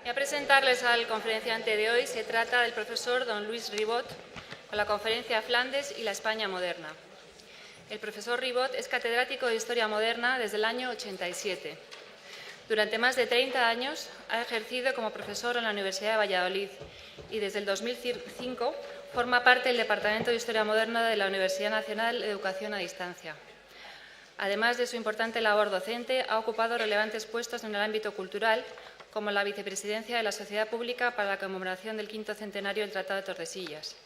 Voy a presentarles al conferenciante de hoy. Se trata del profesor don Luis Ribot, con la conferencia Flandes y la España moderna. El profesor Ribot es catedrático de Historia Moderna desde el año 87. Durante más de 30 años ha ejercido como profesor en la Universidad de Valladolid y desde el 2005 forma parte del Departamento de Historia Moderna de la Universidad Nacional de Educación a Distancia. Además de su importante labor docente, ha ocupado relevantes puestos en el ámbito cultural, como la vicepresidencia de la Sociedad Pública para la conmemoración del 5º centenario del Tratado de Tordesillas.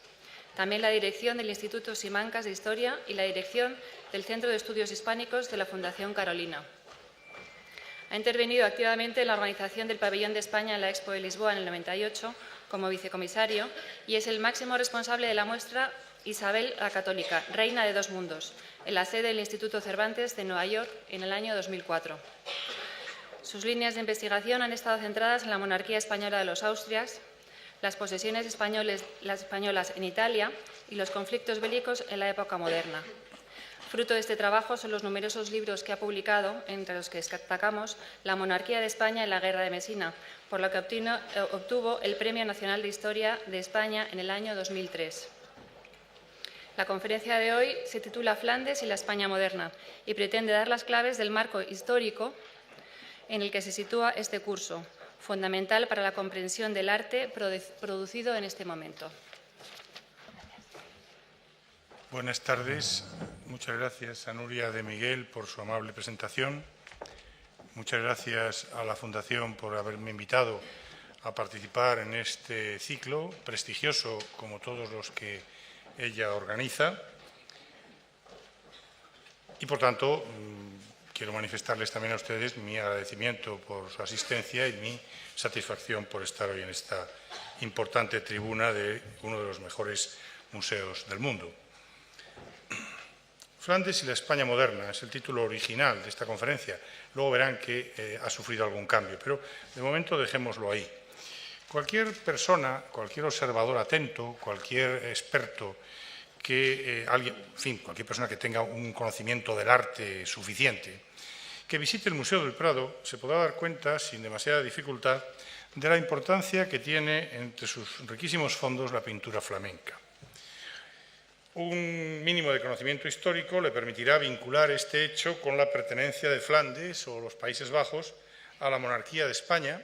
También la dirección del Instituto Simancas de Historia y la dirección del Centro de Estudios Hispánicos de la Fundación Carolina. Ha intervenido activamente en la organización del Pabellón de España en la Expo de Lisboa en el 98 como vicecomisario y es el máximo responsable de la muestra Isabel la Católica, Reina de dos Mundos, en la sede del Instituto Cervantes de Nueva York en el año 2004. Sus líneas de investigación han estado centradas en la monarquía española de los Austrias, las posesiones españolas en Italia y los conflictos bélicos en la época moderna. Fruto de este trabajo son los numerosos libros que ha publicado, entre los que destacamos La monarquía de España en la Guerra de Mesina, por lo que obtuvo el Premio Nacional de Historia de España en el año 2003. La conferencia de hoy se titula Flandes y la España moderna y pretende dar las claves del marco histórico en el que se sitúa este curso, fundamental para la comprensión del arte producido en este momento. Buenas tardes. Muchas gracias a Nuria de Miguel por su amable presentación. Muchas gracias a la Fundación por haberme invitado a participar en este ciclo prestigioso como todos los que ella organiza. Y, por tanto, quiero manifestarles también a ustedes mi agradecimiento por su asistencia y mi satisfacción por estar hoy en esta importante tribuna de uno de los mejores museos del mundo. Flandes y la España moderna es el título original de esta conferencia. Luego verán que ha sufrido algún cambio, pero de momento dejémoslo ahí. Cualquier persona, cualquier observador atento, cualquier experto, cualquier persona que tenga un conocimiento del arte suficiente, que visite el Museo del Prado se podrá dar cuenta, sin demasiada dificultad, de la importancia que tiene entre sus riquísimos fondos la pintura flamenca. Un mínimo de conocimiento histórico le permitirá vincular este hecho con la pertenencia de Flandes o los Países Bajos a la monarquía de España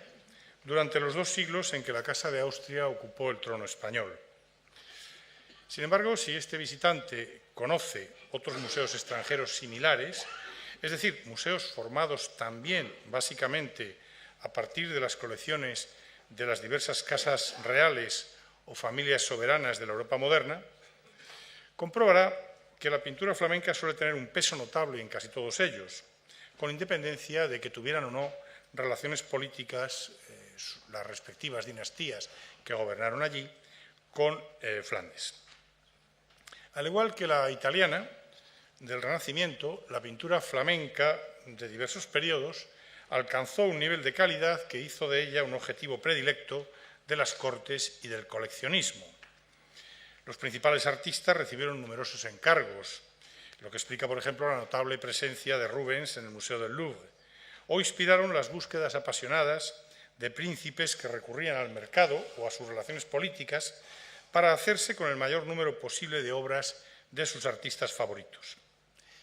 durante los 2 siglos en que la Casa de Austria ocupó el trono español. Sin embargo, si este visitante conoce otros museos extranjeros similares, es decir, museos formados también básicamente a partir de las colecciones de las diversas casas reales o familias soberanas de la Europa moderna, comprobará que la pintura flamenca suele tener un peso notable en casi todos ellos, con independencia de que tuvieran o no relaciones políticas, las respectivas dinastías que gobernaron allí, con Flandes. Al igual que la italiana del Renacimiento, la pintura flamenca de diversos periodos alcanzó un nivel de calidad que hizo de ella un objetivo predilecto de las cortes y del coleccionismo. Los principales artistas recibieron numerosos encargos, lo que explica, por ejemplo, la notable presencia de Rubens en el Museo del Louvre, o inspiraron las búsquedas apasionadas de príncipes que recurrían al mercado o a sus relaciones políticas para hacerse con el mayor número posible de obras de sus artistas favoritos.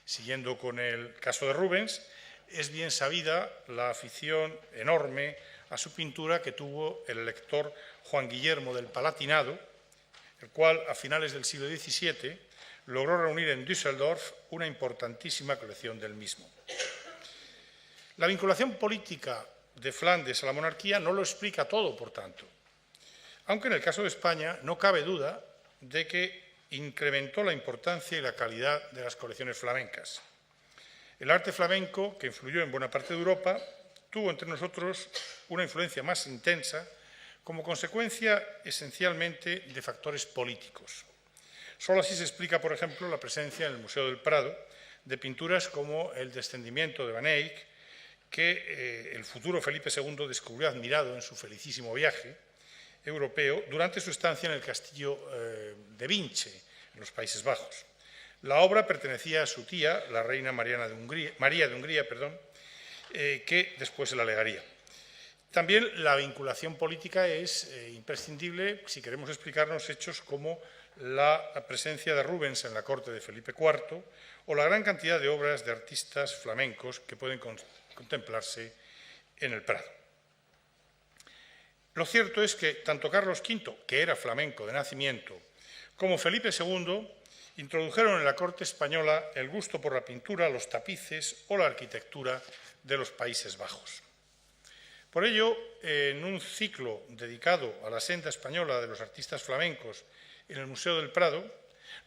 Siguiendo con el caso de Rubens, es bien sabida la afición enorme a su pintura que tuvo el lector Juan Guillermo del Palatinado, el cual, a finales del siglo XVII, logró reunir en Düsseldorf una importantísima colección del mismo. La vinculación política de Flandes a la monarquía no lo explica todo, por tanto, aunque en el caso de España no cabe duda de que incrementó la importancia y la calidad de las colecciones flamencas. El arte flamenco, que influyó en buena parte de Europa, tuvo entre nosotros una influencia más intensa como consecuencia esencialmente de factores políticos. Solo así se explica, por ejemplo, la presencia en el Museo del Prado de pinturas como el Descendimiento de Van Eyck, que el futuro Felipe II descubrió admirado en su felicísimo viaje europeo durante su estancia en el castillo de Vinche, en los Países Bajos. La obra pertenecía a su tía, la reina María de Hungría, que después se la legaría. También la vinculación política es imprescindible si queremos explicarnos hechos como la presencia de Rubens en la corte de Felipe IV o la gran cantidad de obras de artistas flamencos que pueden contemplarse en el Prado. Lo cierto es que tanto Carlos V, que era flamenco de nacimiento, como Felipe II introdujeron en la corte española el gusto por la pintura, los tapices o la arquitectura de los Países Bajos. Por ello, en un ciclo dedicado a la senda española de los artistas flamencos en el Museo del Prado,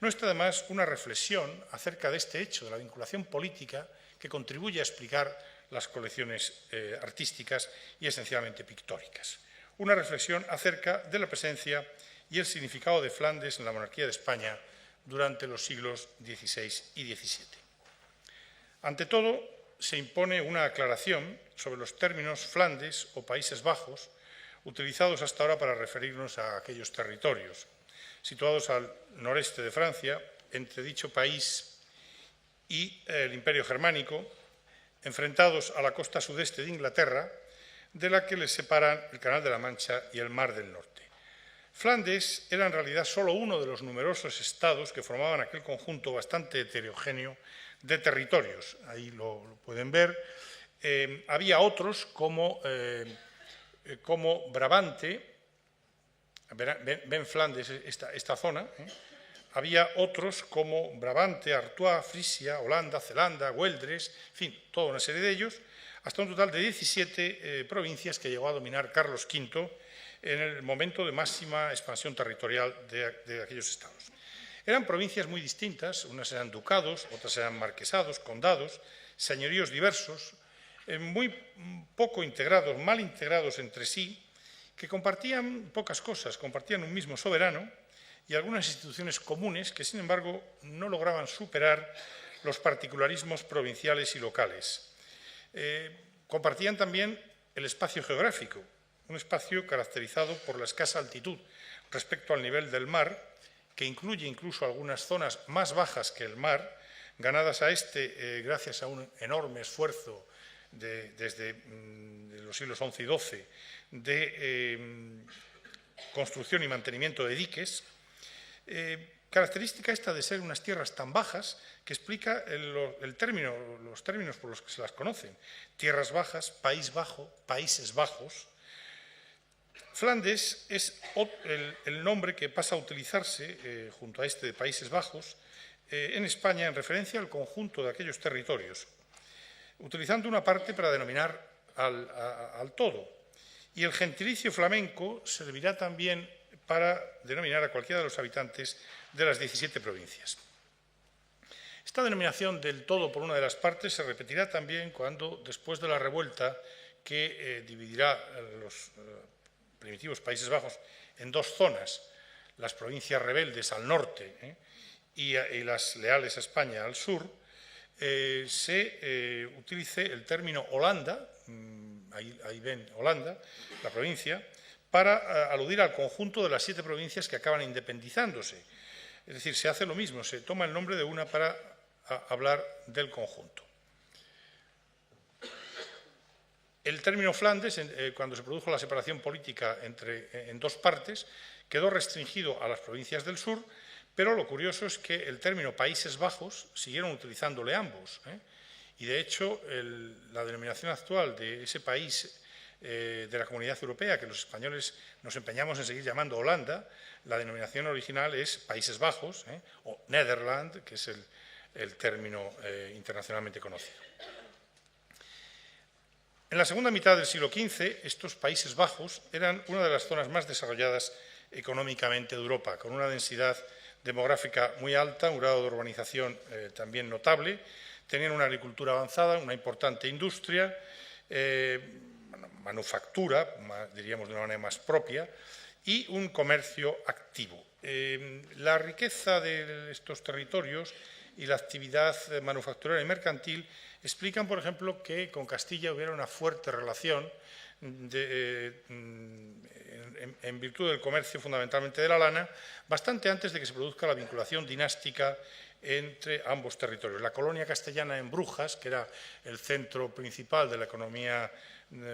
no está de más una reflexión acerca de este hecho, de la vinculación política que contribuye a explicar las colecciones artísticas y esencialmente pictóricas. Una reflexión acerca de la presencia y el significado de Flandes en la monarquía de España durante los siglos XVI y XVII. Ante todo, se impone una aclaración sobre los términos Flandes o Países Bajos utilizados hasta ahora para referirnos a aquellos territorios situados al noreste de Francia, entre dicho país y el Imperio Germánico, enfrentados a la costa sudeste de Inglaterra, de la que les separan el Canal de la Mancha y el Mar del Norte. Flandes era en realidad solo uno de los numerosos estados que formaban aquel conjunto bastante heterogéneo de territorios. Ahí lo pueden ver. Había otros como Brabante. Ven Flandes, esta zona. Había otros como Brabante, Artois, Frisia, Holanda, Zelanda, Güeldres, en fin, toda una serie de ellos, hasta un total de 17 provincias que llegó a dominar Carlos V en el momento de máxima expansión territorial de aquellos estados. Eran provincias muy distintas, unas eran ducados, otras eran marquesados, condados, señoríos diversos, muy poco integrados, mal integrados entre sí, que compartían pocas cosas, compartían un mismo soberano y algunas instituciones comunes que, sin embargo, no lograban superar los particularismos provinciales y locales. Compartían también el espacio geográfico, un espacio caracterizado por la escasa altitud respecto al nivel del mar, que incluye incluso algunas zonas más bajas que el mar, ganadas a gracias a un enorme esfuerzo desde los siglos XI y XII de construcción y mantenimiento de diques, característica esta de ser unas tierras tan bajas que explica los términos por los que se las conocen: tierras bajas, País Bajo, Países Bajos. Flandes es el nombre que pasa a utilizarse junto a este de Países Bajos en España en referencia al conjunto de aquellos territorios, utilizando una parte para denominar al todo. Y el gentilicio flamenco servirá también para denominar a cualquiera de los habitantes de las 17 provincias. Esta denominación del todo por una de las partes se repetirá también cuando, después de la revuelta que dividirá los primitivos Países Bajos en dos zonas, las provincias rebeldes al norte y las leales a España al sur, se utilice el término Holanda, ahí ven Holanda, la provincia, para aludir al conjunto de las 7 provincias que acaban independizándose. Es decir, se hace lo mismo, se toma el nombre de una para hablar del conjunto. El término Flandes, cuando se produjo la separación política en dos partes, quedó restringido a las provincias del sur, pero lo curioso es que el término Países Bajos siguieron utilizándole ambos. Y de hecho, la denominación actual de ese país de la Comunidad Europea, que los españoles nos empeñamos en seguir llamando Holanda, la denominación original es Países Bajos, o Nederland, que es el término internacionalmente conocido. En la segunda mitad del siglo XV, estos Países Bajos eran una de las zonas más desarrolladas económicamente de Europa, con una densidad demográfica muy alta, un grado de urbanización también notable, tenían una agricultura avanzada, una importante industria, manufactura, diríamos de una manera más propia, y un comercio activo. La riqueza de estos territorios y la actividad manufacturera y mercantil explican, por ejemplo, que con Castilla hubiera una fuerte relación en en virtud del comercio fundamentalmente de la lana, bastante antes de que se produzca la vinculación dinástica entre ambos territorios. La colonia castellana en Brujas, que era el centro principal de la economía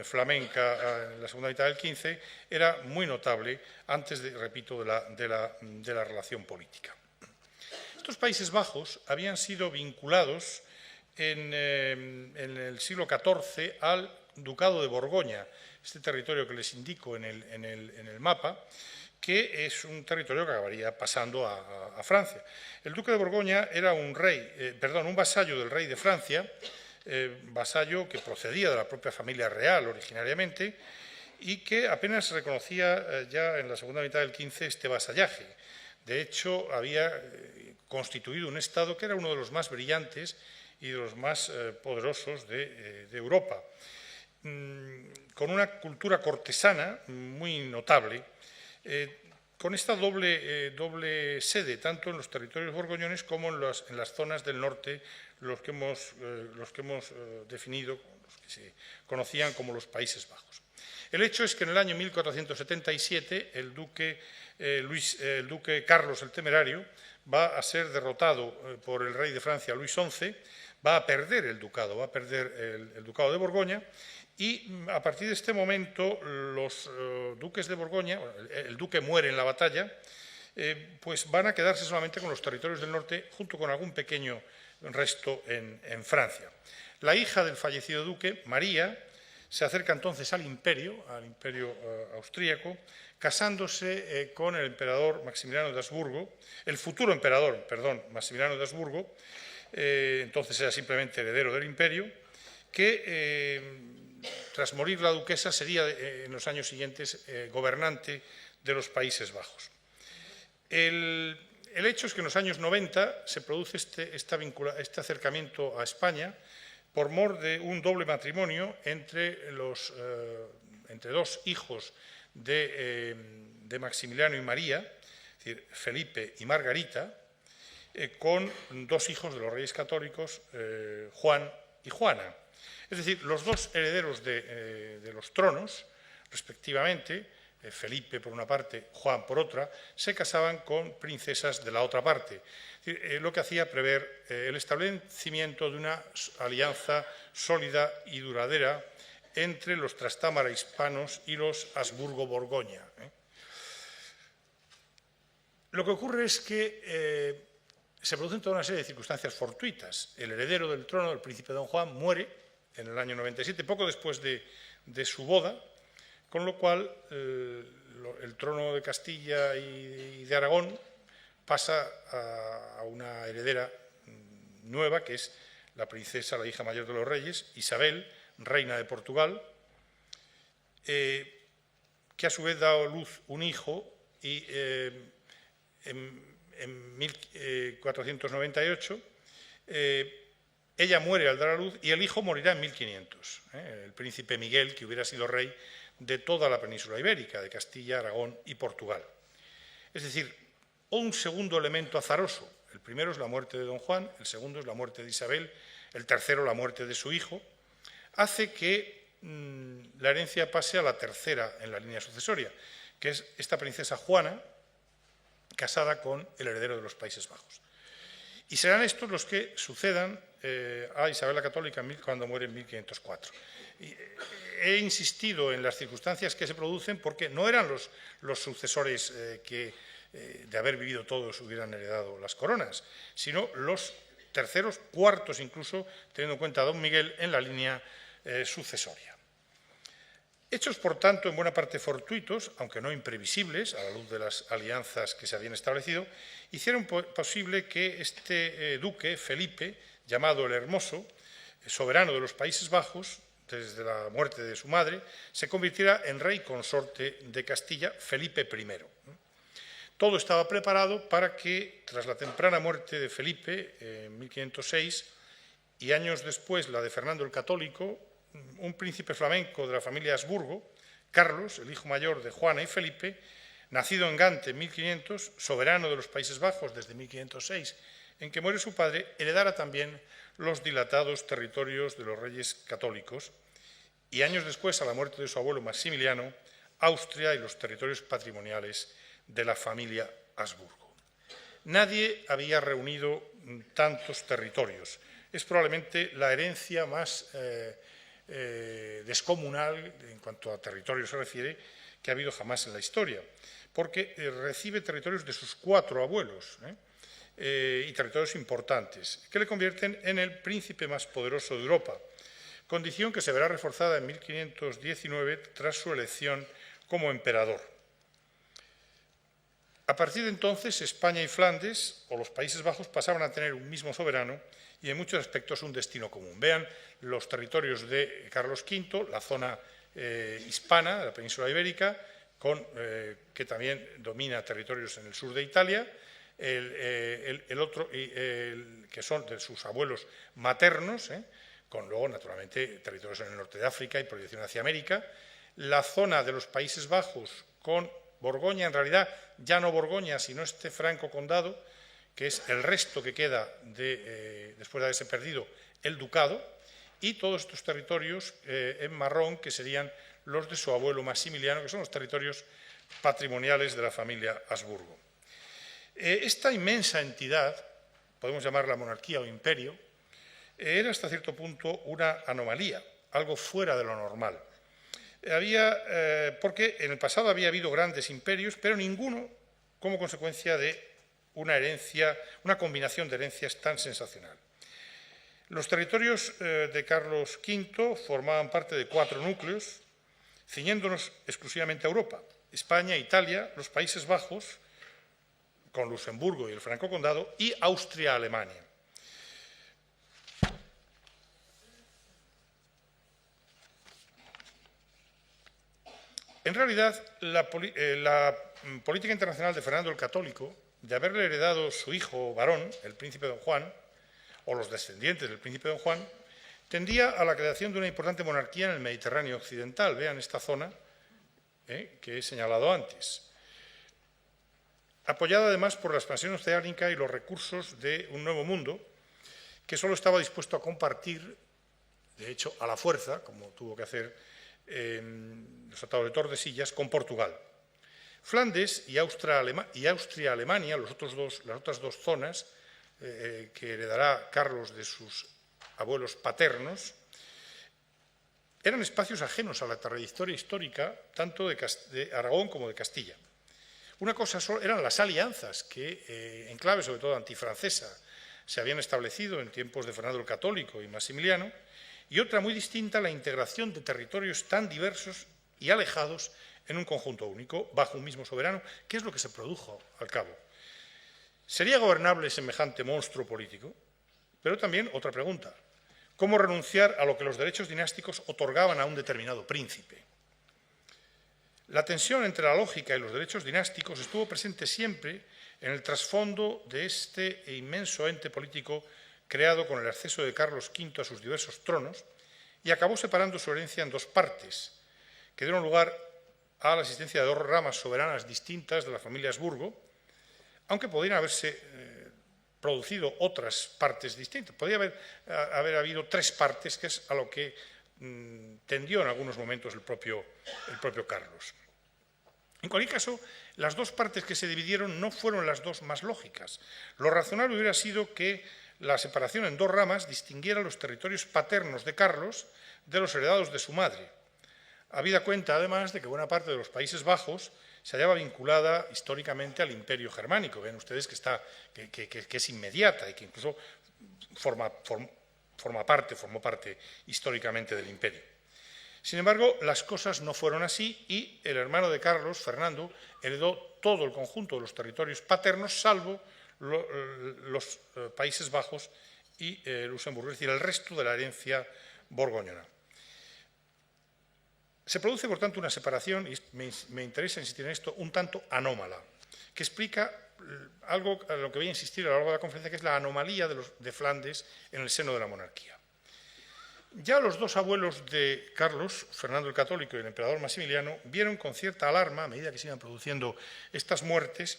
flamenca en la segunda mitad del XV, era muy notable antes, repito, de la relación política. Estos Países Bajos habían sido vinculados en el siglo XIV al Ducado de Borgoña, este territorio que les indico en el mapa, que es un territorio que acabaría pasando a Francia. El duque de Borgoña era un vasallo del rey de Francia, vasallo que procedía de la propia familia real originariamente y que apenas reconocía ya en la segunda mitad del XV este vasallaje. De hecho, había constituido un Estado que era uno de los más brillantes y de los más poderosos de Europa, con una cultura cortesana muy notable, con esta doble sede, tanto en los territorios borgoñones como en las zonas del norte, los que hemos definido, los que se conocían como los Países Bajos. El hecho es que en el año 1477 el duque Carlos el Temerario va a ser derrotado por el rey de Francia, Luis XI, va a perder el ducado, el ducado de Borgoña, y a partir de este momento los duques de Borgoña, el duque muere en la batalla, pues van a quedarse solamente con los territorios del norte junto con algún pequeño resto en Francia. La hija del fallecido duque, María, se acerca entonces al imperio austríaco, casándose con el emperador Maximiliano de Habsburgo, el futuro emperador, Maximiliano de Habsburgo, entonces era simplemente heredero del imperio, que tras morir la duquesa sería en los años siguientes gobernante de los Países Bajos. El hecho es que en los años 90 se produce este acercamiento a España por mor de un doble matrimonio entre dos hijos de Maximiliano y María, es decir, Felipe y Margarita, con dos hijos de los reyes católicos, Juan y Juana. Es decir, los dos herederos de los tronos, respectivamente, Felipe por una parte, Juan por otra, se casaban con princesas de la otra parte, es decir, lo que hacía prever el establecimiento de una alianza sólida y duradera entre los Trastámara hispanos y los Habsburgo-Borgoña. Lo que ocurre es que se producen toda una serie de circunstancias fortuitas. El heredero del trono, el príncipe don Juan, muere en el año 97, poco después de su boda, con lo cual el trono de Castilla y de Aragón pasa a una heredera nueva, que es la princesa, la hija mayor de los reyes, Isabel, reina de Portugal, que a su vez da a luz un hijo y en 1498 ella muere al dar a luz y el hijo morirá en 1500, el príncipe Miguel, que hubiera sido rey de toda la península ibérica, de Castilla, Aragón y Portugal. Es decir, un segundo elemento azaroso. El primero es la muerte de don Juan, el segundo es la muerte de Isabel, el tercero la muerte de su hijo, hace que la herencia pase a la tercera en la línea sucesoria, que es esta princesa Juana, casada con el heredero de los Países Bajos. Y serán estos los que sucedan a Isabel la Católica cuando muere en 1504. He insistido en las circunstancias que se producen porque no eran los sucesores que, de haber vivido todos, hubieran heredado las coronas, sino los terceros, cuartos incluso, teniendo en cuenta a don Miguel en la línea sucesoria. Hechos, por tanto, en buena parte fortuitos, aunque no imprevisibles, a la luz de las alianzas que se habían establecido, hicieron posible que este duque, Felipe, llamado el Hermoso, soberano de los Países Bajos, desde la muerte de su madre, se convirtiera en rey consorte de Castilla, Felipe I. Todo estaba preparado para que, tras la temprana muerte de Felipe, en 1506, y años después la de Fernando el Católico, un príncipe flamenco de la familia Habsburgo, Carlos, el hijo mayor de Juana y Felipe, nacido en Gante en 1500, soberano de los Países Bajos desde 1506, en que muere su padre, heredara también los dilatados territorios de los reyes católicos y años después, a la muerte de su abuelo Maximiliano, Austria y los territorios patrimoniales de la familia Habsburgo. Nadie había reunido tantos territorios. Es probablemente la herencia más descomunal en cuanto a territorio se refiere que ha habido jamás en la historia, porque recibe territorios de sus 4 abuelos y territorios importantes, que le convierten en el príncipe más poderoso de Europa, condición que se verá reforzada en 1519 tras su elección como emperador. A partir de entonces, España y Flandes, o los Países Bajos, pasaban a tener un mismo soberano y en muchos aspectos un destino común. Vean los territorios de Carlos V, la zona hispana de la península ibérica, que también domina territorios en el sur de Italia, el otro, que son de sus abuelos maternos, con luego, naturalmente, territorios en el norte de África y proyección hacia América, la zona de los Países Bajos con Borgoña, en realidad ya no Borgoña, sino este Franco Condado, que es el resto que queda después de haberse perdido el ducado, y todos estos territorios en marrón, que serían los de su abuelo Maximiliano, que son los territorios patrimoniales de la familia Habsburgo. Esta inmensa entidad, podemos llamarla monarquía o imperio, era hasta cierto punto una anomalía, algo fuera de lo normal. Porque en el pasado había habido grandes imperios, pero ninguno como consecuencia de una combinación de herencias tan sensacional. Los territorios de Carlos V formaban parte de 4 núcleos, ciñéndonos exclusivamente a Europa: España, Italia, los Países Bajos, con Luxemburgo y el Franco Condado, y Austria-Alemania. En realidad, la política internacional de Fernando el Católico, de haberle heredado su hijo varón, el príncipe Don Juan, o los descendientes del príncipe Don Juan, tendía a la creación de una importante monarquía en el Mediterráneo occidental. Vean esta zona que he señalado antes, apoyada además por la expansión oceánica y los recursos de un nuevo mundo que solo estaba dispuesto a compartir, de hecho a la fuerza, como tuvo que hacer los tratados de Tordesillas, con Portugal. Flandes y Austria-Alemania, las otras 2 zonas que heredará Carlos de sus abuelos paternos, eran espacios ajenos a la trayectoria histórica tanto de Aragón como de Castilla. Una cosa eran las alianzas que, en clave sobre todo antifrancesa, se habían establecido en tiempos de Fernando el Católico y Maximiliano, y otra muy distinta, la integración de territorios tan diversos y alejados en un conjunto único, bajo un mismo soberano, que es lo que se produjo al cabo. ¿Sería gobernable semejante monstruo político? Pero también otra pregunta: ¿cómo renunciar a lo que los derechos dinásticos otorgaban a un determinado príncipe? La tensión entre la lógica y los derechos dinásticos estuvo presente siempre en el trasfondo de este inmenso ente político creado con el acceso de Carlos V a sus diversos tronos, y acabó separando su herencia en 2 partes, que dieron lugar a la existencia de 2 ramas soberanas distintas de la familia Habsburgo, aunque podrían haberse producido otras partes distintas. Podría haber habido 3 partes, que es a lo que tendió en algunos momentos el propio Carlos. En cualquier caso, las 2 partes que se dividieron no fueron las 2 más lógicas. Lo razonable hubiera sido que la separación en 2 ramas distinguiera los territorios paternos de Carlos de los heredados de su madre, habida cuenta, además, de que buena parte de los Países Bajos se hallaba vinculada históricamente al Imperio Germánico. Ven ustedes que es inmediata y que incluso formó parte históricamente del Imperio. Sin embargo, las cosas no fueron así y el hermano de Carlos, Fernando, heredó todo el conjunto de los territorios paternos, salvo los Países Bajos y Luxemburgo, es decir, el resto de la herencia borgoñona. Se produce, por tanto, una separación, y me interesa insistir en esto, un tanto anómala, que explica algo a lo que voy a insistir a lo largo de la conferencia, que es la anomalía de Flandes en el seno de la monarquía. Ya los 2 abuelos de Carlos, Fernando el Católico y el emperador Maximiliano, vieron con cierta alarma, a medida que se iban produciendo estas muertes,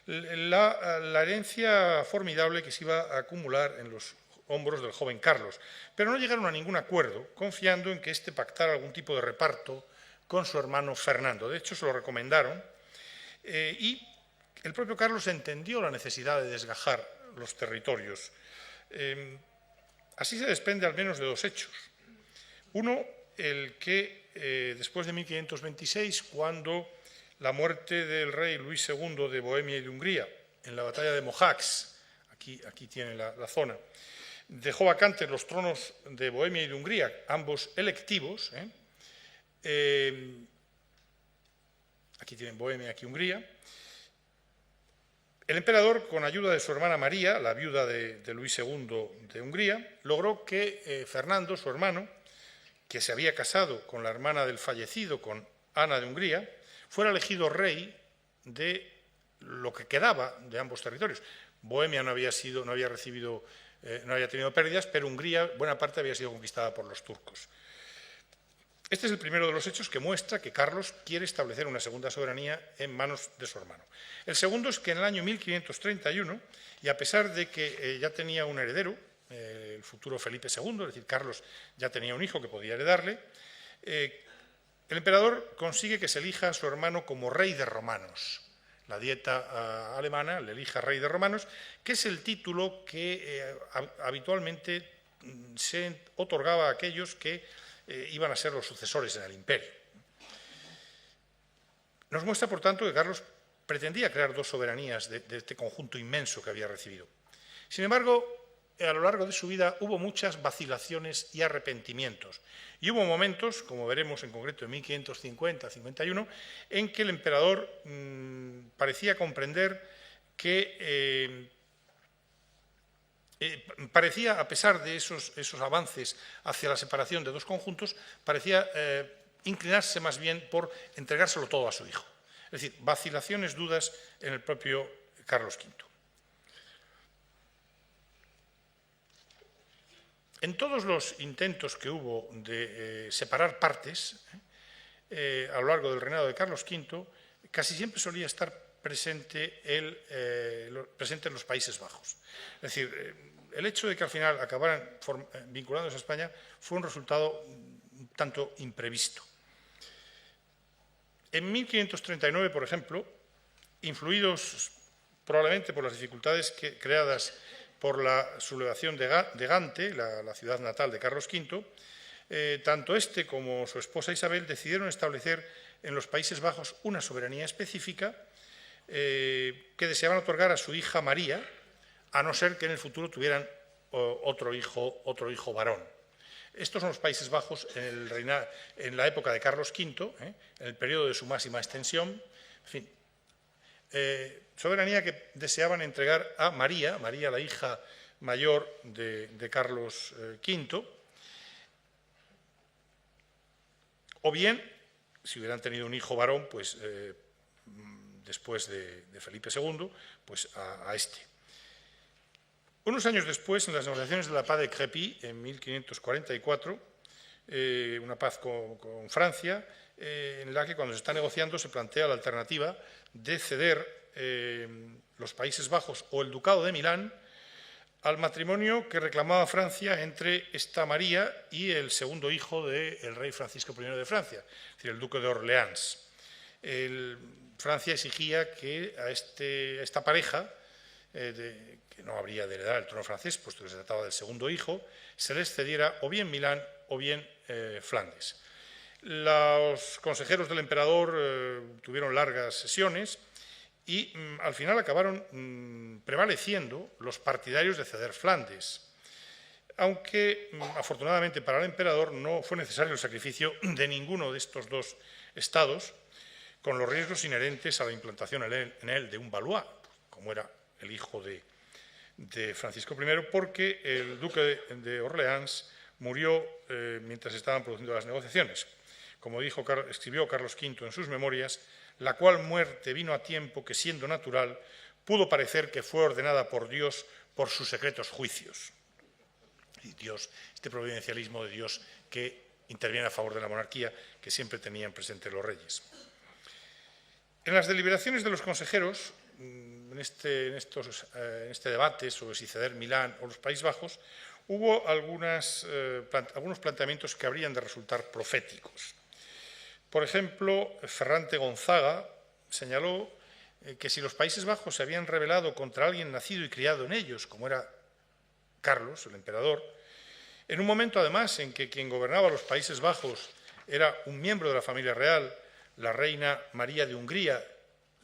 la herencia formidable que se iba a acumular en los hombros del joven Carlos, pero no llegaron a ningún acuerdo, confiando en que éste pactara algún tipo de reparto con su hermano Fernando. De hecho, se lo recomendaron y el propio Carlos entendió la necesidad de desgajar los territorios. Así se desprende al menos de dos hechos. Uno, el que después de 1526, cuando la muerte del rey Luis II de Bohemia y de Hungría, en la batalla de Mohacs, aquí tiene la zona, dejó vacantes los tronos de Bohemia y de Hungría, ambos electivos. Aquí tienen Bohemia, aquí Hungría. El emperador, con ayuda de su hermana María, la viuda de Luis II de Hungría, logró que Fernando, su hermano, que se había casado con la hermana del fallecido, con Ana de Hungría, fuera elegido rey de lo que quedaba de ambos territorios. Bohemia no había tenido pérdidas, pero Hungría, buena parte, había sido conquistada por los turcos. Este es el primero de los hechos que muestra que Carlos quiere establecer una segunda soberanía en manos de su hermano. El segundo es que en el año 1531, y a pesar de que ya tenía un heredero, el futuro Felipe II, es decir, Carlos ya tenía un hijo que podía heredarle, el emperador consigue que se elija a su hermano como rey de romanos. La dieta alemana le elija rey de romanos, que es el título que habitualmente se otorgaba a aquellos que iban a ser los sucesores en el imperio. Nos muestra, por tanto, que Carlos pretendía crear dos soberanías de este conjunto inmenso que había recibido. Sin embargo, a lo largo de su vida hubo muchas vacilaciones y arrepentimientos. Y hubo momentos, como veremos en concreto en 1550-51, en que el emperador parecía comprender que parecía, a pesar de esos avances hacia la separación de dos conjuntos, parecía inclinarse más bien por entregárselo todo a su hijo. Es decir, vacilaciones, dudas en el propio Carlos V. En todos los intentos que hubo de separar partes a lo largo del reinado de Carlos V, casi siempre solía estar presente en los Países Bajos. Es decir, el hecho de que al final acabaran vinculándose a España fue un resultado un tanto imprevisto. En 1539, por ejemplo, influidos probablemente por las dificultades creadas por la sublevación de Gante, la ciudad natal de Carlos V, tanto este como su esposa Isabel decidieron establecer en los Países Bajos una soberanía específica que deseaban otorgar a su hija María, a no ser que en el futuro tuvieran otro hijo varón. Estos son los Países Bajos en la época de Carlos V, en el periodo de su máxima extensión. En fin, soberanía que deseaban entregar a María, la hija mayor de Carlos V, o bien, si hubieran tenido un hijo varón, pues después de Felipe II, pues a este. Unos años después, en las negociaciones de la paz de Crépy, en 1544, una paz con Francia, en la que cuando se está negociando se plantea la alternativa de ceder los Países Bajos o el Ducado de Milán al matrimonio que reclamaba Francia entre esta María y el segundo hijo del rey Francisco I de Francia, es decir, el duque de Orleans. Francia exigía que a esta pareja, que no habría de heredar el trono francés, puesto que se trataba del segundo hijo, se les cediera o bien Milán o bien Flandes. Los consejeros del emperador tuvieron largas sesiones y al final acabaron prevaleciendo los partidarios de ceder Flandes, aunque afortunadamente para el emperador no fue necesario el sacrificio de ninguno de estos dos estados, con los riesgos inherentes a la implantación en él de un Valois, como era el hijo de Francisco I, porque el duque de Orleans murió mientras estaban produciendo las negociaciones. Como escribió Carlos V en sus memorias, la cual muerte vino a tiempo que, siendo natural, pudo parecer que fue ordenada por Dios por sus secretos juicios. Y Dios, este providencialismo de Dios que interviene a favor de la monarquía, que siempre tenían presente los reyes. En las deliberaciones de los consejeros, en este debate sobre si ceder Milán o los Países Bajos, hubo algunos planteamientos que habrían de resultar proféticos. Por ejemplo, Ferrante Gonzaga señaló que si los Países Bajos se habían rebelado contra alguien nacido y criado en ellos, como era Carlos, el emperador, en un momento además en que quien gobernaba los Países Bajos era un miembro de la familia real, la reina María de Hungría,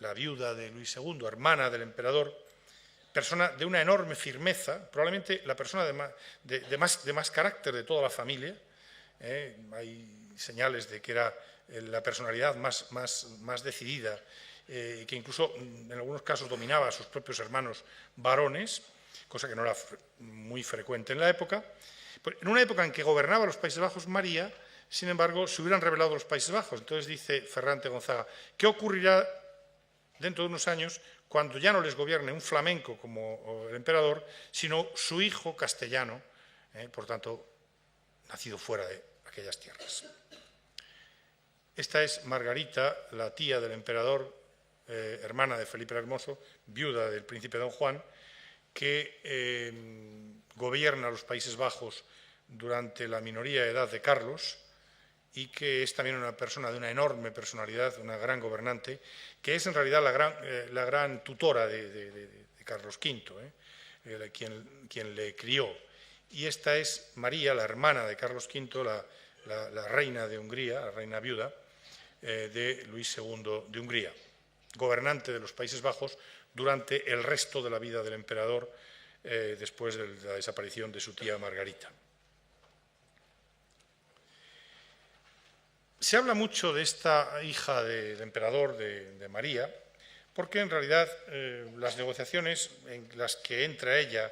la viuda de Luis II, hermana del emperador, persona de una enorme firmeza, probablemente la persona de más carácter de toda la familia. Hay señales de que era la personalidad más decidida, que incluso en algunos casos dominaba a sus propios hermanos varones, cosa que no era muy frecuente en la época. En una época en que gobernaba los Países Bajos María, sin embargo, se hubieran rebelado los Países Bajos. Entonces dice Ferrante Gonzaga, ¿qué ocurrirá dentro de unos años cuando ya no les gobierne un flamenco como el emperador, sino su hijo castellano, por tanto, nacido fuera de aquellas tierras? Esta es Margarita, la tía del emperador, hermana de Felipe el Hermoso, viuda del príncipe Don Juan, que gobierna los Países Bajos durante la minoría de edad de Carlos y que es también una persona de una enorme personalidad, una gran gobernante, que es en realidad la gran tutora de Carlos V, quien le crió. Y esta es María, la hermana de Carlos V, la reina de Hungría, la reina viuda de Luis II de Hungría, gobernante de los Países Bajos durante el resto de la vida del emperador después de la desaparición de su tía Margarita. Se habla mucho de esta hija del emperador, de María, porque en realidad las negociaciones en las que entra ella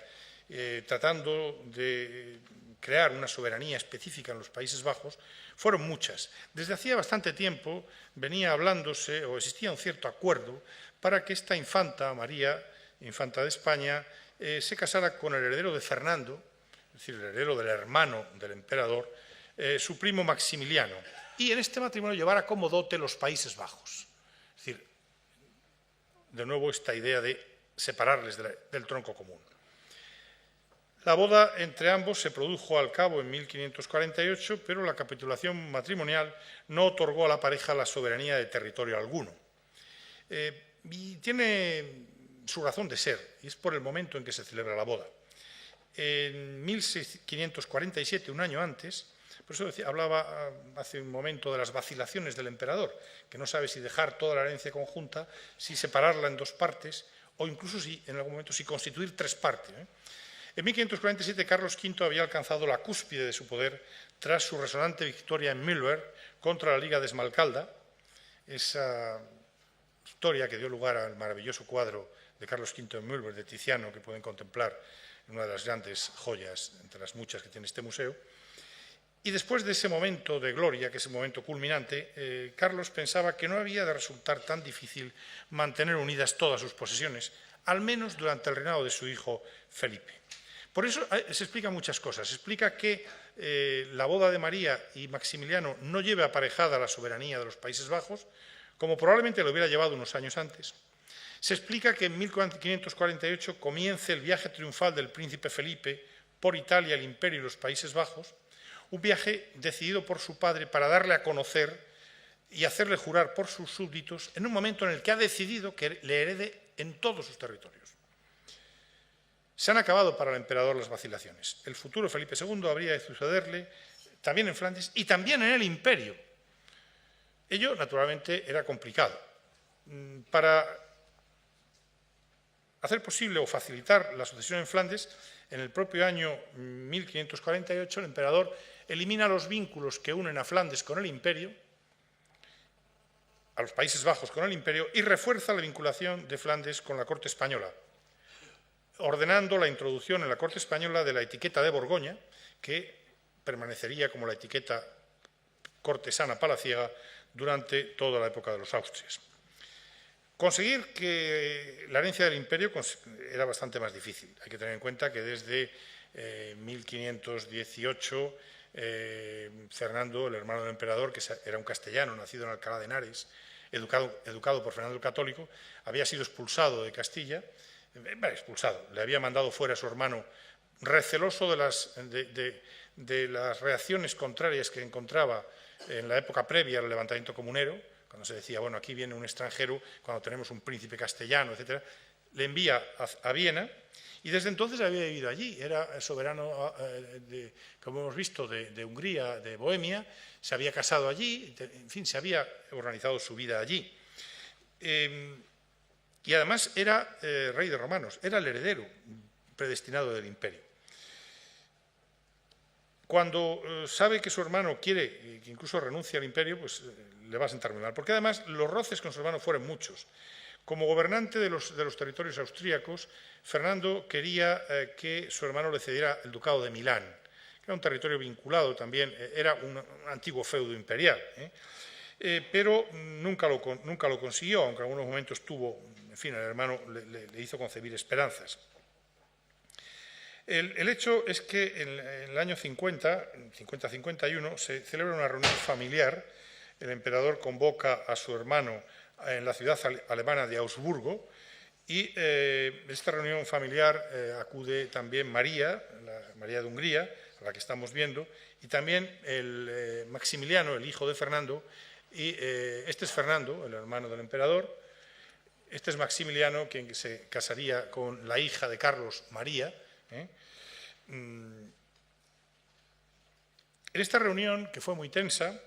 tratando de crear una soberanía específica en los Países Bajos fueron muchas. Desde hacía bastante tiempo venía hablándose o existía un cierto acuerdo para que esta infanta, María, infanta de España, se casara con el heredero de Fernando, es decir, el heredero del hermano del emperador, su primo Maximiliano, y en este matrimonio llevara como dote los Países Bajos. Es decir, de nuevo esta idea de separarles del tronco común. La boda entre ambos se produjo al cabo en 1548, pero la capitulación matrimonial no otorgó a la pareja la soberanía de territorio alguno. Y tiene su razón de ser, y es por el momento en que se celebra la boda. En 1547, un año antes, por eso hablaba hace un momento de las vacilaciones del emperador, que no sabe si dejar toda la herencia conjunta, si separarla en dos partes, o incluso si en algún momento si constituir tres partes. En 1547 Carlos V había alcanzado la cúspide de su poder tras su resonante victoria en Mühlberg contra la Liga de Esmalcalda, esa historia que dio lugar al maravilloso cuadro de Carlos V en Mühlberg de Tiziano, que pueden contemplar en una de las grandes joyas entre las muchas que tiene este museo. Y después de ese momento de gloria, que es el momento culminante, Carlos pensaba que no había de resultar tan difícil mantener unidas todas sus posesiones, al menos durante el reinado de su hijo Felipe. Por eso se explican muchas cosas. Se explica que la boda de María y Maximiliano no lleve aparejada la soberanía de los Países Bajos, como probablemente lo hubiera llevado unos años antes. Se explica que en 1548 comience el viaje triunfal del príncipe Felipe por Italia, el Imperio y los Países Bajos, un viaje decidido por su padre para darle a conocer y hacerle jurar por sus súbditos en un momento en el que ha decidido que le herede en todos sus territorios. Se han acabado para el emperador las vacilaciones. El futuro Felipe II habría de sucederle también en Flandes y también en el Imperio. Ello, naturalmente, era complicado. Para hacer posible o facilitar la sucesión en Flandes, en el propio año 1548 el emperador elimina los vínculos que unen a Flandes con el Imperio, a los Países Bajos con el Imperio, y refuerza la vinculación de Flandes con la corte española, ordenando la introducción en la corte española de la etiqueta de Borgoña, que permanecería como la etiqueta cortesana palaciega durante toda la época de los Austrias. Conseguir que la herencia del imperio era bastante más difícil. Hay que tener en cuenta que desde 1518 Fernando, el hermano del emperador, que era un castellano nacido en Alcalá de Henares, educado por Fernando el Católico, había sido expulsado de Castilla. Le había mandado fuera a su hermano, receloso de las reacciones contrarias que encontraba en la época previa al levantamiento comunero, cuando se decía, bueno, aquí viene un extranjero, cuando tenemos un príncipe castellano, etcétera, le envía a Viena y desde entonces había vivido allí. Era soberano, como hemos visto, de Hungría, de Bohemia, se había casado allí, en fin, se había organizado su vida allí. Y además era rey de romanos, era el heredero predestinado del imperio. Cuando sabe que su hermano quiere que incluso renuncie al imperio, pues le va a sentar muy mal, porque además los roces con su hermano fueron muchos. Como gobernante de los territorios austríacos, Fernando quería que su hermano le cediera el ducado de Milán, que era un territorio vinculado también, era un antiguo feudo imperial, pero nunca lo consiguió, aunque en algunos momentos tuvo, en fin, el hermano le hizo concebir esperanzas. El hecho es que en el año 50-51, se celebra una reunión familiar. El emperador convoca a su hermano en la ciudad alemana de Augsburgo y en esta reunión familiar acude también María de Hungría, a la que estamos viendo, y también el Maximiliano, el hijo de Fernando, y este es Fernando, el hermano del emperador. Este es Maximiliano, quien se casaría con la hija de Carlos, María. En esta reunión, que fue muy tensa,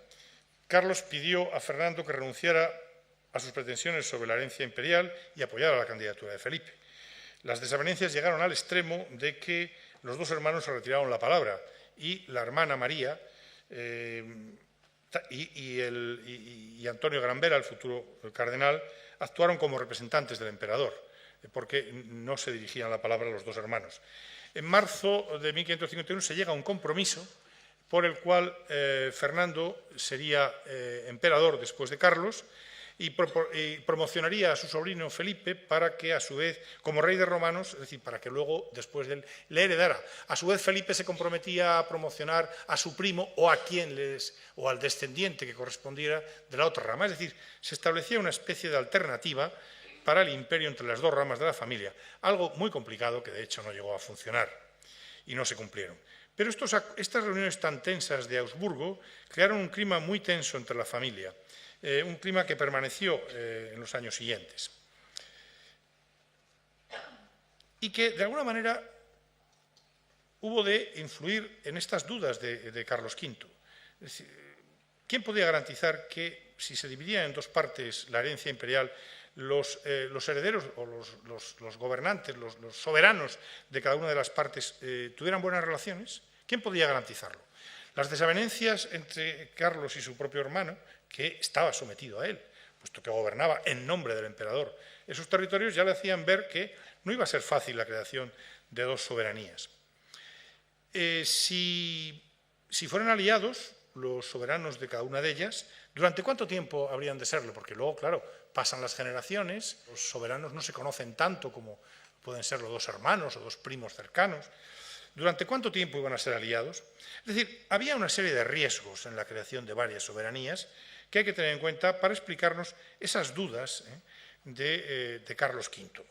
Carlos pidió a Fernando que renunciara a sus pretensiones sobre la herencia imperial y apoyara la candidatura de Felipe. Las desavenencias llegaron al extremo de que los dos hermanos se retiraron la palabra y la hermana María y Antonio Granvera, el futuro cardenal, actuaron como representantes del emperador, porque no se dirigían la palabra a los dos hermanos. En marzo de 1551 se llega a un compromiso por el cual Fernando sería emperador después de Carlos y promocionaría a su sobrino Felipe para que, a su vez, como rey de romanos, es decir, para que luego, después de él, le heredara. A su vez, Felipe se comprometía a promocionar a su primo o o al descendiente que correspondiera de la otra rama. Es decir, se establecía una especie de alternativa para el imperio entre las dos ramas de la familia, algo muy complicado que de hecho no llegó a funcionar y no se cumplieron. Pero estas reuniones tan tensas de Augsburgo crearon un clima muy tenso entre la familia, un clima que permaneció en los años siguientes y que de alguna manera hubo de influir en estas dudas de Carlos V. Es decir, ¿quién podía garantizar que si se dividía en dos partes la herencia imperial, los herederos o los gobernantes, los soberanos de cada una de las partes tuvieran buenas relaciones? ¿Quién podía garantizarlo? Las desavenencias entre Carlos y su propio hermano, que estaba sometido a él, puesto que gobernaba en nombre del emperador esos territorios, ya le hacían ver que no iba a ser fácil la creación de dos soberanías. Si fueran aliados los soberanos de cada una de ellas, ¿durante cuánto tiempo habrían de serlo? Porque luego, claro, pasan las generaciones, los soberanos no se conocen tanto como pueden ser los dos hermanos o dos primos cercanos. ¿Durante cuánto tiempo iban a ser aliados? Es decir, había una serie de riesgos en la creación de varias soberanías que hay que tener en cuenta para explicarnos esas dudas de Carlos V.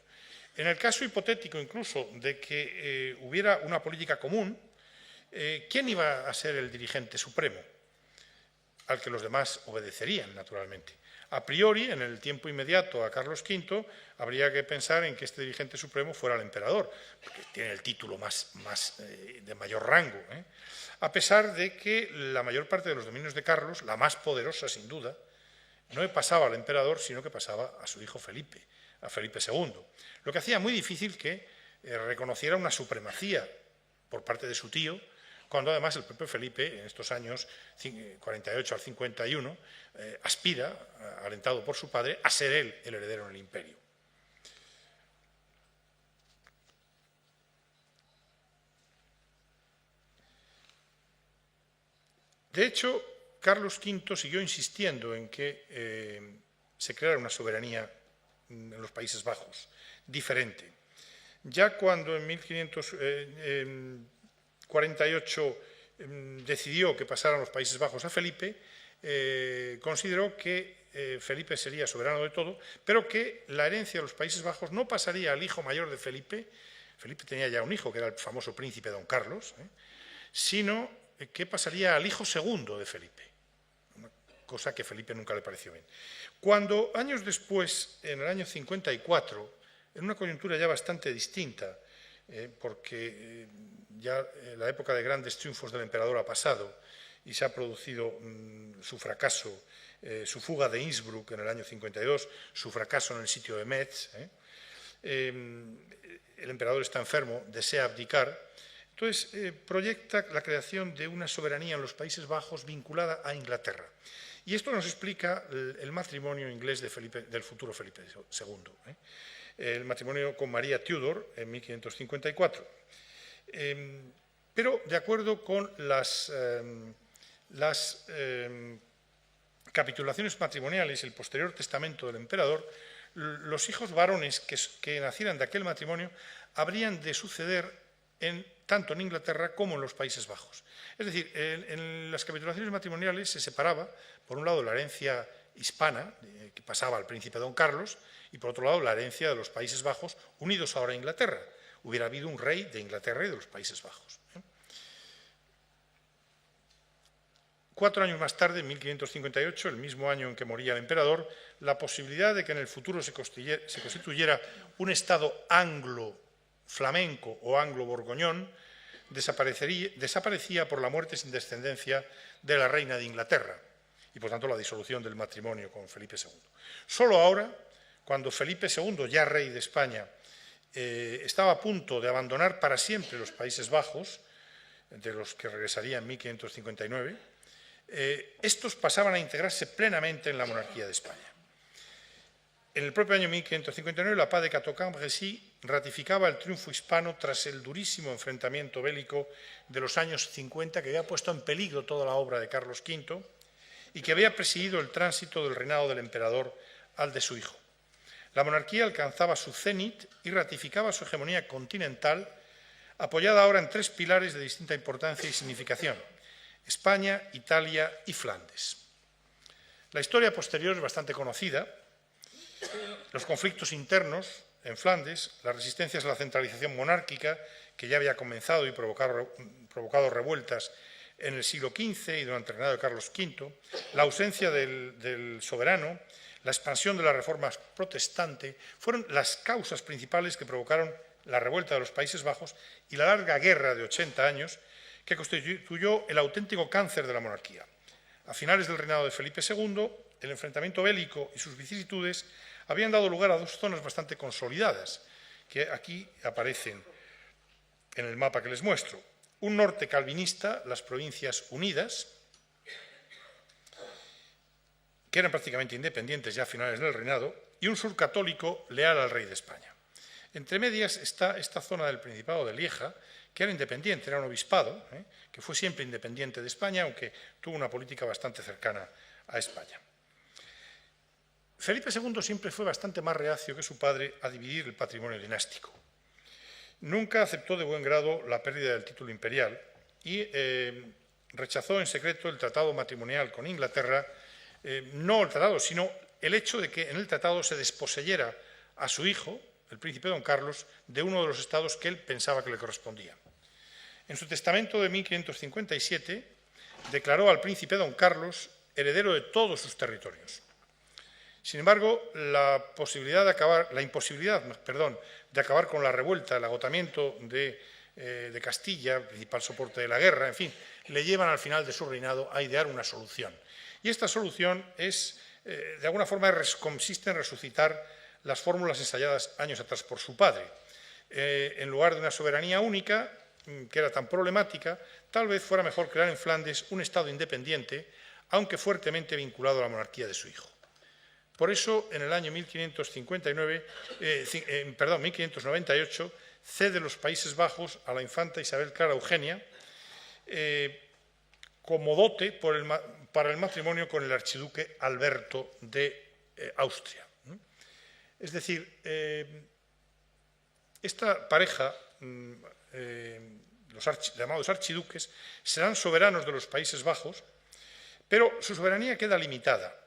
En el caso hipotético incluso de que hubiera una política común, ¿quién iba a ser el dirigente supremo? Al que los demás obedecerían, naturalmente. A priori, en el tiempo inmediato a Carlos V, habría que pensar en que este dirigente supremo fuera el emperador, porque tiene el título de mayor rango, a pesar de que la mayor parte de los dominios de Carlos, la más poderosa sin duda, no pasaba al emperador, sino que pasaba a su hijo Felipe, a Felipe II, lo que hacía muy difícil que reconociera una supremacía por parte de su tío, cuando además el propio Felipe, en estos años 48 al 51, aspira, alentado por su padre, a ser él el heredero en el imperio. De hecho, Carlos V siguió insistiendo en que se creara una soberanía en los Países Bajos, diferente. Ya cuando en 1548 decidió que pasaran los Países Bajos a Felipe, consideró que Felipe sería soberano de todo, pero que la herencia de los Países Bajos no pasaría al hijo mayor de Felipe. Felipe tenía ya un hijo, que era el famoso príncipe don Carlos, sino que pasaría al hijo segundo de Felipe, cosa que a Felipe nunca le pareció bien. Cuando, años después, en el año 54, en una coyuntura ya bastante distinta, porque ya la época de grandes triunfos del emperador ha pasado y se ha producido su fracaso, su fuga de Innsbruck en el año 52, su fracaso en el sitio de Metz, el emperador está enfermo, desea abdicar, entonces proyecta la creación de una soberanía en los Países Bajos vinculada a Inglaterra. Y esto nos explica el matrimonio inglés del futuro Felipe II, el matrimonio con María Tudor en 1554. Pero de acuerdo con las capitulaciones matrimoniales y el posterior testamento del emperador, los hijos varones que nacieran de aquel matrimonio habrían de suceder tanto en Inglaterra como en los Países Bajos. Es decir, en las capitulaciones matrimoniales se separaba, por un lado, la herencia hispana, que pasaba al príncipe don Carlos, y por otro lado, la herencia de los Países Bajos, unidos ahora a Inglaterra. Hubiera habido un rey de Inglaterra y de los Países Bajos. 4 años más tarde, en 1558, el mismo año en que moría el emperador, la posibilidad de que en el futuro se constituyera un Estado anglo-flamenco o anglo-borgoñón desaparecía por la muerte sin descendencia de la reina de Inglaterra y, por tanto, la disolución del matrimonio con Felipe II. Solo ahora, cuando Felipe II, ya rey de España, estaba a punto de abandonar para siempre los Países Bajos, de los que regresaría en 1559, estos pasaban a integrarse plenamente en la monarquía de España. En el propio año 1559, la paz de Cateau-Cambrésis ratificaba el triunfo hispano tras el durísimo enfrentamiento bélico de los años 50 que había puesto en peligro toda la obra de Carlos V y que había presidido el tránsito del reinado del emperador al de su hijo. La monarquía alcanzaba su cenit y ratificaba su hegemonía continental, apoyada ahora en 3 pilares de distinta importancia y significación: España, Italia y Flandes. La historia posterior es bastante conocida. Los conflictos internos en Flandes, las resistencias a la centralización monárquica, que ya había comenzado y provocado revueltas en el siglo XV y durante el reinado de Carlos V, la ausencia del soberano, la expansión de la reforma protestante, fueron las causas principales que provocaron la revuelta de los Países Bajos y la larga guerra de 80 años que constituyó el auténtico cáncer de la monarquía. A finales del reinado de Felipe II, el enfrentamiento bélico y sus vicisitudes habían dado lugar a 2 zonas bastante consolidadas, que aquí aparecen en el mapa que les muestro. Un norte calvinista, las Provincias Unidas, que eran prácticamente independientes ya a finales del reinado, y un sur católico leal al rey de España. Entre medias está esta zona del Principado de Lieja, que era independiente, era un obispado, que fue siempre independiente de España, aunque tuvo una política bastante cercana a España. Felipe II siempre fue bastante más reacio que su padre a dividir el patrimonio dinástico. Nunca aceptó de buen grado la pérdida del título imperial y rechazó en secreto el tratado matrimonial con Inglaterra, no el tratado, sino el hecho de que en el tratado se desposeyera a su hijo, el príncipe don Carlos, de uno de los estados que él pensaba que le correspondían. En su testamento de 1557 declaró al príncipe don Carlos heredero de todos sus territorios. Sin embargo, la imposibilidad de acabar con la revuelta, el agotamiento de Castilla, el principal soporte de la guerra, en fin, le llevan al final de su reinado a idear una solución. Y esta solución es, de alguna forma, consiste en resucitar las fórmulas ensayadas años atrás por su padre. En lugar de una soberanía única, que era tan problemática, tal vez fuera mejor crear en Flandes un Estado independiente, aunque fuertemente vinculado a la monarquía de su hijo. Por eso, en el año 1598, cede los Países Bajos a la infanta Isabel Clara Eugenia como dote para el matrimonio con el archiduque Alberto de Austria. Es decir, esta pareja, los llamados archiduques, serán soberanos de los Países Bajos, pero su soberanía queda limitada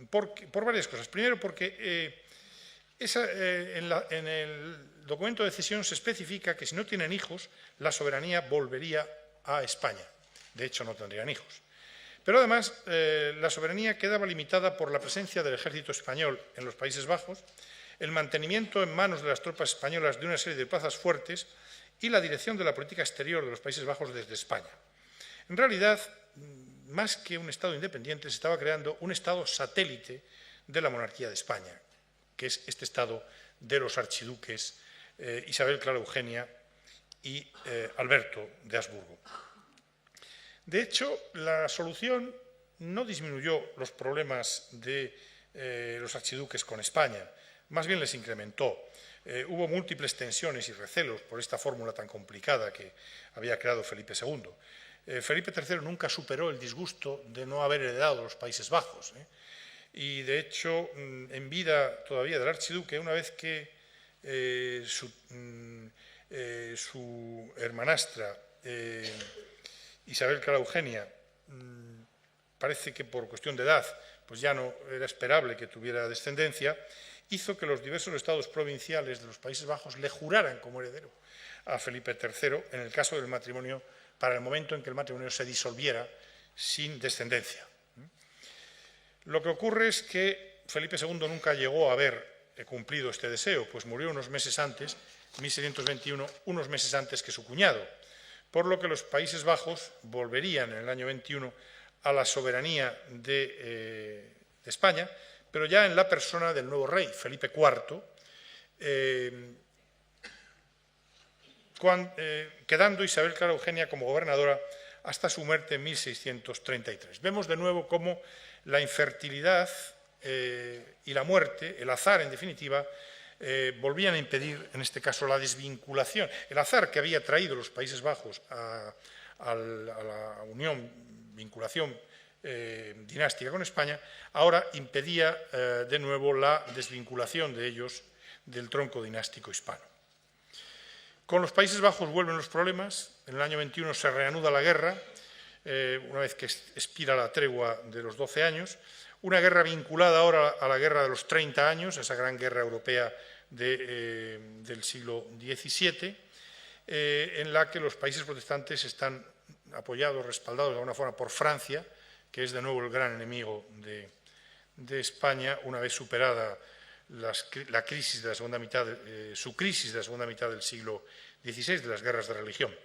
por varias cosas. Primero, porque en el documento de cesión se especifica que si no tienen hijos, la soberanía volvería a España. De hecho, no tendrían hijos. Pero además la soberanía quedaba limitada por la presencia del ejército español en los Países Bajos, el mantenimiento en manos de las tropas españolas de una serie de plazas fuertes y la dirección de la política exterior de los Países Bajos desde España. En realidad, más que un Estado independiente, se estaba creando un Estado satélite de la monarquía de España, que es este Estado de los archiduques Isabel Clara Eugenia y Alberto de Habsburgo. De hecho, la solución no disminuyó los problemas de los archiduques con España, más bien les incrementó. Hubo múltiples tensiones y recelos por esta fórmula tan complicada que había creado Felipe II. Felipe III nunca superó el disgusto de no haber heredado los Países Bajos. Y, de hecho, en vida todavía del archiduque, una vez que su hermanastra, Isabel Clara Eugenia, parece que por cuestión de edad pues ya no era esperable que tuviera descendencia, hizo que los diversos estados provinciales de los Países Bajos le juraran como heredero a Felipe III en el caso del matrimonio, para el momento en que el matrimonio se disolviera sin descendencia. Lo que ocurre es que Felipe II nunca llegó a haber cumplido este deseo, pues murió unos meses antes, 1621, unos meses antes que su cuñado, por lo que los Países Bajos volverían en el año 21 a la soberanía de España, pero ya en la persona del nuevo rey, Felipe IV, quedando Isabel Clara Eugenia como gobernadora hasta su muerte en 1633. Vemos de nuevo cómo la infertilidad y la muerte, el azar en definitiva, volvían a impedir, en este caso, la desvinculación. El azar que había traído los Países Bajos a la vinculación dinástica con España, ahora impedía de nuevo la desvinculación de ellos del tronco dinástico hispano. Con los Países Bajos vuelven los problemas. En el año 21 se reanuda la guerra, una vez que expira la tregua de los 12 años, una guerra vinculada ahora a la guerra de los 30 años, esa gran guerra europea del siglo XVII, en la que los países protestantes están apoyados, respaldados de alguna forma por Francia, que es de nuevo el gran enemigo de España, una vez superada la crisis de la segunda mitad, su crisis de la segunda mitad del siglo XVI, de las guerras de religión.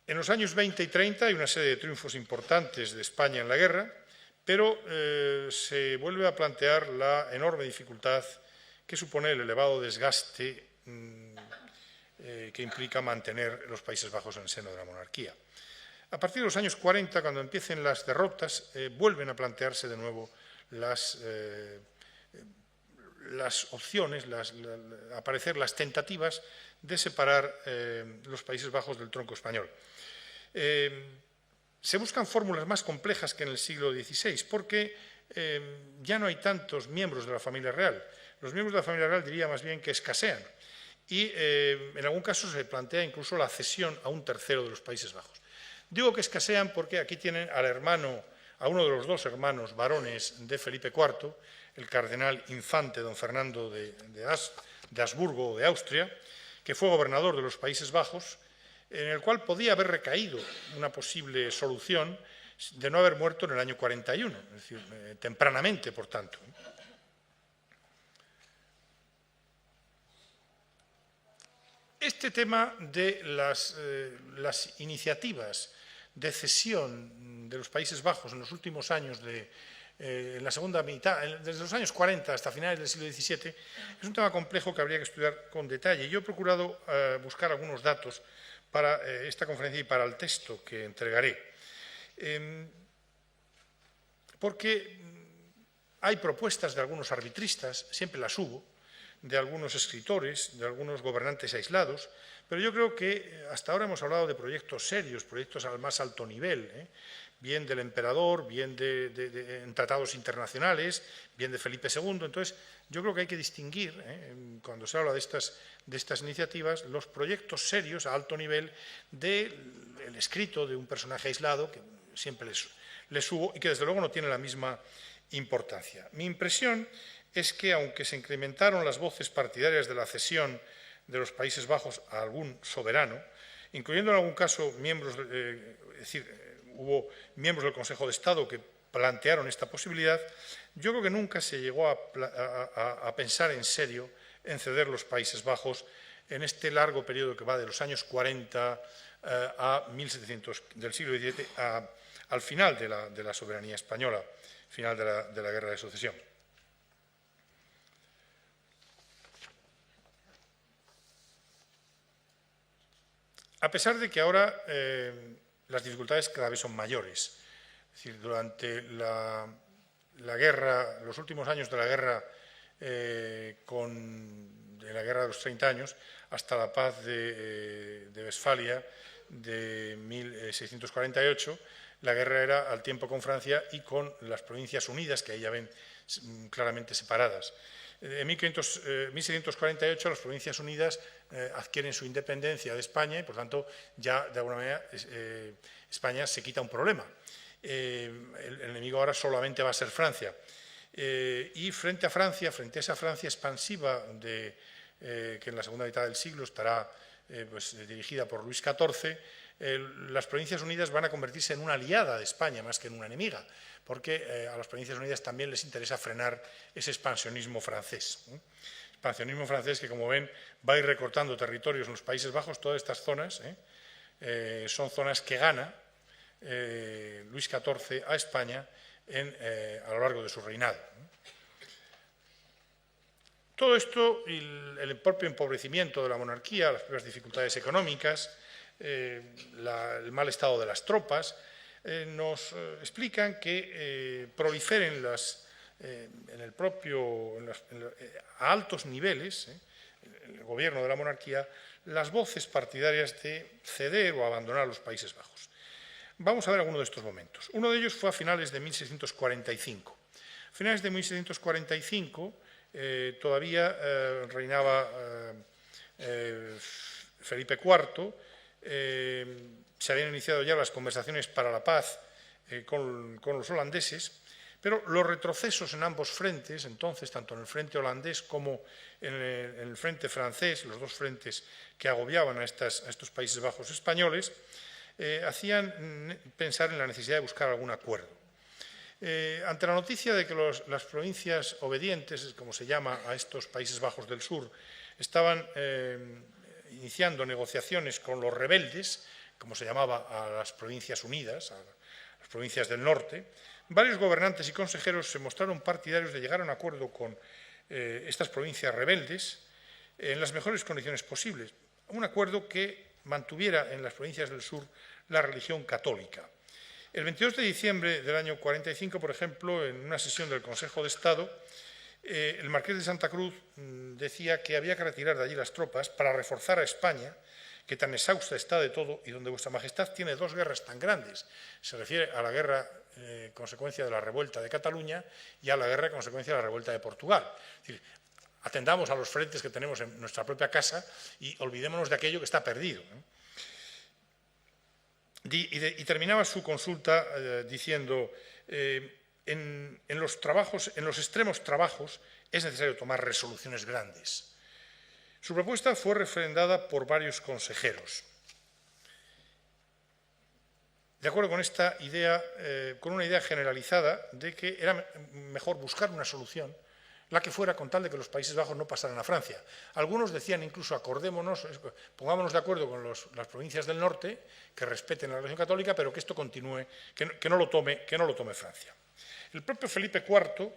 En los años 20 y 30 hay una serie de triunfos importantes de España en la guerra, pero se vuelve a plantear la enorme dificultad que supone el elevado desgaste que implica mantener los Países Bajos en el seno de la monarquía. A partir de los años 40, cuando empiecen las derrotas, vuelven a plantearse de nuevo las opciones, aparecer las tentativas de separar los Países Bajos del tronco español. Se buscan fórmulas más complejas que en el siglo XVI, porque ya no hay tantos miembros de la familia real. Los miembros de la familia real diría más bien que escasean. Y en algún caso se plantea incluso la cesión a un tercero de los Países Bajos. Digo que escasean porque aquí tienen a uno de los dos hermanos varones de Felipe IV, el cardenal infante don Fernando de Habsburgo o de Austria, que fue gobernador de los Países Bajos, en el cual podía haber recaído una posible solución de no haber muerto en el año 41, es decir, tempranamente, por tanto. Este tema de las iniciativas de cesión de los Países Bajos en los últimos años, en la segunda mitad, desde los años 40 hasta finales del siglo XVII, es un tema complejo que habría que estudiar con detalle. Yo he procurado buscar algunos datos para esta conferencia y para el texto que entregaré. Porque hay propuestas de algunos arbitristas, siempre las hubo, de algunos escritores, de algunos gobernantes aislados, pero yo creo que hasta ahora hemos hablado de proyectos serios, proyectos al más alto nivel, bien del emperador, bien en tratados internacionales, bien de Felipe II. Entonces, yo creo que hay que distinguir, cuando se habla de estas iniciativas, los proyectos serios a alto nivel del escrito de un personaje aislado, que siempre les hubo y que desde luego no tiene la misma importancia. Mi impresión es que, aunque se incrementaron las voces partidarias de la cesión de los Países Bajos a algún soberano, incluyendo en algún caso miembros, es decir, hubo miembros del Consejo de Estado que plantearon esta posibilidad, yo creo que nunca se llegó a pensar en serio en ceder los Países Bajos en este largo periodo que va de los años 40 a 1700 del siglo XVII al final de la soberanía española, final de la Guerra de Sucesión. A pesar de que ahora las dificultades cada vez son mayores, es decir, durante la guerra, los últimos años de la guerra, de la Guerra de los 30 años, hasta la paz de Westfalia de 1648, la guerra era al tiempo con Francia y con las Provincias Unidas, que ahí ya ven claramente separadas. En 1648 las Provincias Unidas adquieren su independencia de España y, por tanto, ya de alguna manera España se quita un problema. El enemigo ahora solamente va a ser Francia. Y frente a esa Francia expansiva que en la segunda mitad del siglo estará dirigida por Luis XIV, las Provincias Unidas van a convertirse en una aliada de España más que en una enemiga, porque a las Provincias Unidas también les interesa frenar ese expansionismo francés. Expansionismo francés que, como ven, va a ir recortando territorios en los Países Bajos. Todas estas zonas son zonas que gana Luis XIV a España a lo largo de su reinado. Todo esto y el propio empobrecimiento de la monarquía, las propias dificultades económicas, el mal estado de las tropas, nos explican que proliferen a altos niveles, el gobierno de la monarquía, las voces partidarias de ceder o abandonar los Países Bajos. Vamos a ver algunos de estos momentos. Uno de ellos fue a finales de 1645. A finales de 1645 todavía reinaba Felipe IV, se habían iniciado ya las conversaciones para la paz con los holandeses, pero los retrocesos en ambos frentes, entonces, tanto en el frente holandés como en el frente francés, los dos frentes que agobiaban a estos Países Bajos españoles, hacían pensar en la necesidad de buscar algún acuerdo. Ante la noticia de que las provincias obedientes, como se llama a estos Países Bajos del Sur, estaban iniciando negociaciones con los rebeldes, como se llamaba a las Provincias Unidas, a las provincias del norte, varios gobernantes y consejeros se mostraron partidarios de llegar a un acuerdo con estas provincias rebeldes en las mejores condiciones posibles, un acuerdo que mantuviera en las provincias del sur la religión católica. El 22 de diciembre del año 45, por ejemplo, en una sesión del Consejo de Estado, el marqués de Santa Cruz decía que había que retirar de allí las tropas para reforzar a España, que tan exhausta está de todo y donde vuestra majestad tiene dos guerras tan grandes. Se refiere a la guerra consecuencia de la revuelta de Cataluña y a la guerra consecuencia de la revuelta de Portugal. Es decir, atendamos a los frentes que tenemos en nuestra propia casa y olvidémonos de aquello que está perdido. Y terminaba su consulta diciendo, en los extremos trabajos es necesario tomar resoluciones grandes. Su propuesta fue refrendada por varios consejeros. De acuerdo con esta idea, con una idea generalizada de que era mejor buscar una solución, la que fuera, con tal de que los Países Bajos no pasaran a Francia. Algunos decían incluso, acordémonos, pongámonos de acuerdo con las provincias del norte, que respeten la religión católica, pero que esto continúe, que no lo tome Francia. El propio Felipe IV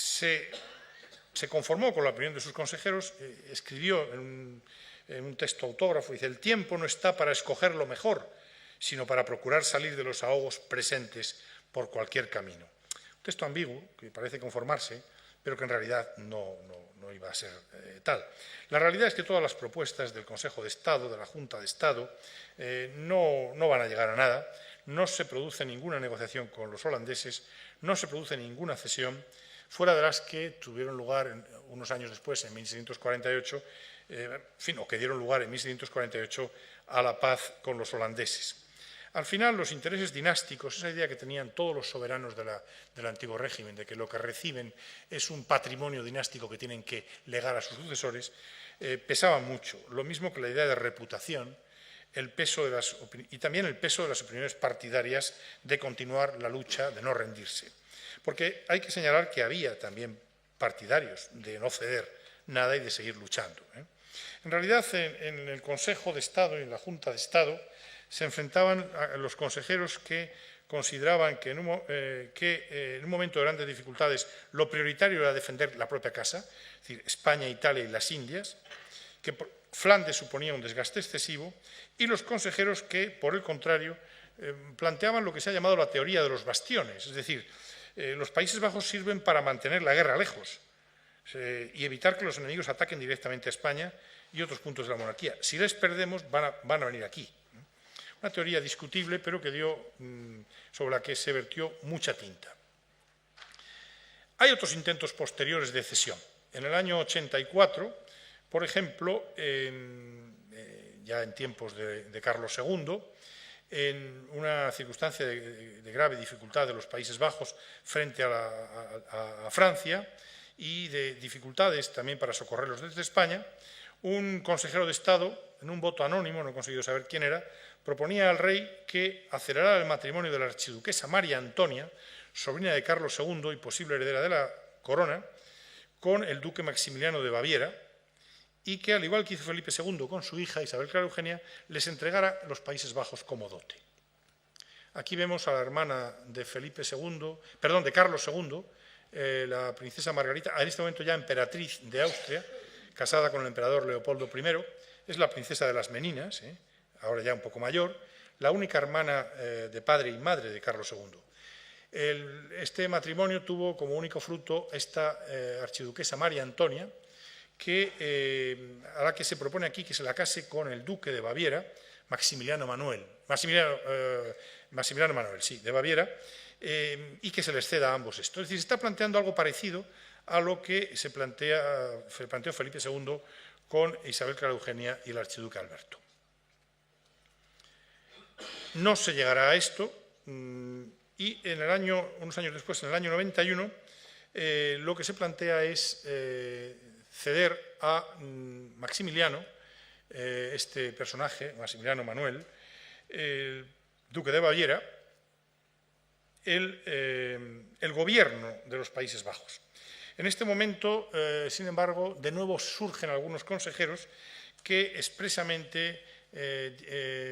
se conformó con la opinión de sus consejeros, escribió en un texto autógrafo, dice: el tiempo no está para escoger lo mejor, sino para procurar salir de los ahogos presentes por cualquier camino. Un texto ambiguo, que parece conformarse, pero que en realidad no iba a ser tal. La realidad es que todas las propuestas del Consejo de Estado, de la Junta de Estado, no van a llegar a nada, no se produce ninguna negociación con los holandeses, no se produce ninguna cesión, fuera de las que tuvieron lugar unos años después, en 1648, o que dieron lugar en 1648 a la paz con los holandeses. Al final, los intereses dinásticos, esa idea que tenían todos los soberanos del antiguo régimen, de que lo que reciben es un patrimonio dinástico que tienen que legar a sus sucesores, pesaban mucho. Lo mismo que la idea de reputación, y también el peso de las opiniones partidarias de continuar la lucha, de no rendirse. Porque hay que señalar que había también partidarios de no ceder nada y de seguir luchando. En realidad, en el Consejo de Estado y en la Junta de Estado se enfrentaban a los consejeros que consideraban que en un momento de grandes dificultades lo prioritario era defender la propia casa, es decir, España, Italia y las Indias, que Flandes suponía un desgaste excesivo, y los consejeros que, por el contrario, planteaban lo que se ha llamado la teoría de los bastiones, es decir, los Países Bajos sirven para mantener la guerra lejos y evitar que los enemigos ataquen directamente a España y otros puntos de la monarquía. Si les perdemos, van a venir aquí. Una teoría discutible, pero que sobre la que se vertió mucha tinta. Hay otros intentos posteriores de cesión. En el año 84, por ejemplo, ya en tiempos de Carlos II, en una circunstancia de grave dificultad de los Países Bajos frente a Francia y de dificultades también para socorrerlos desde España, un consejero de Estado, en un voto anónimo, no he conseguido saber quién era, proponía al rey que acelerara el matrimonio de la archiduquesa María Antonia, sobrina de Carlos II y posible heredera de la corona, con el duque Maximiliano de Baviera, y que, al igual que hizo Felipe II con su hija Isabel Clara Eugenia, les entregara los Países Bajos como dote. Aquí vemos a la hermana de Carlos II, la princesa Margarita, en este momento ya emperatriz de Austria, casada con el emperador Leopoldo I, es la princesa de las Meninas, ahora ya un poco mayor, la única hermana de padre y madre de Carlos II. Este matrimonio tuvo como único fruto esta archiduquesa María Antonia, a la que se propone aquí que se la case con el duque de Baviera, Maximiliano Manuel, de Baviera, y que se les ceda a ambos esto. Es decir, se está planteando algo parecido a lo que se planteó Felipe II con Isabel Clara Eugenia y el archiduque Alberto. No se llegará a esto y unos años después, en el año 91, lo que se plantea es ceder a Maximiliano, este personaje, Maximiliano Manuel, duque de Baviera, el gobierno de los Países Bajos. En este momento, sin embargo, de nuevo surgen algunos consejeros que expresamente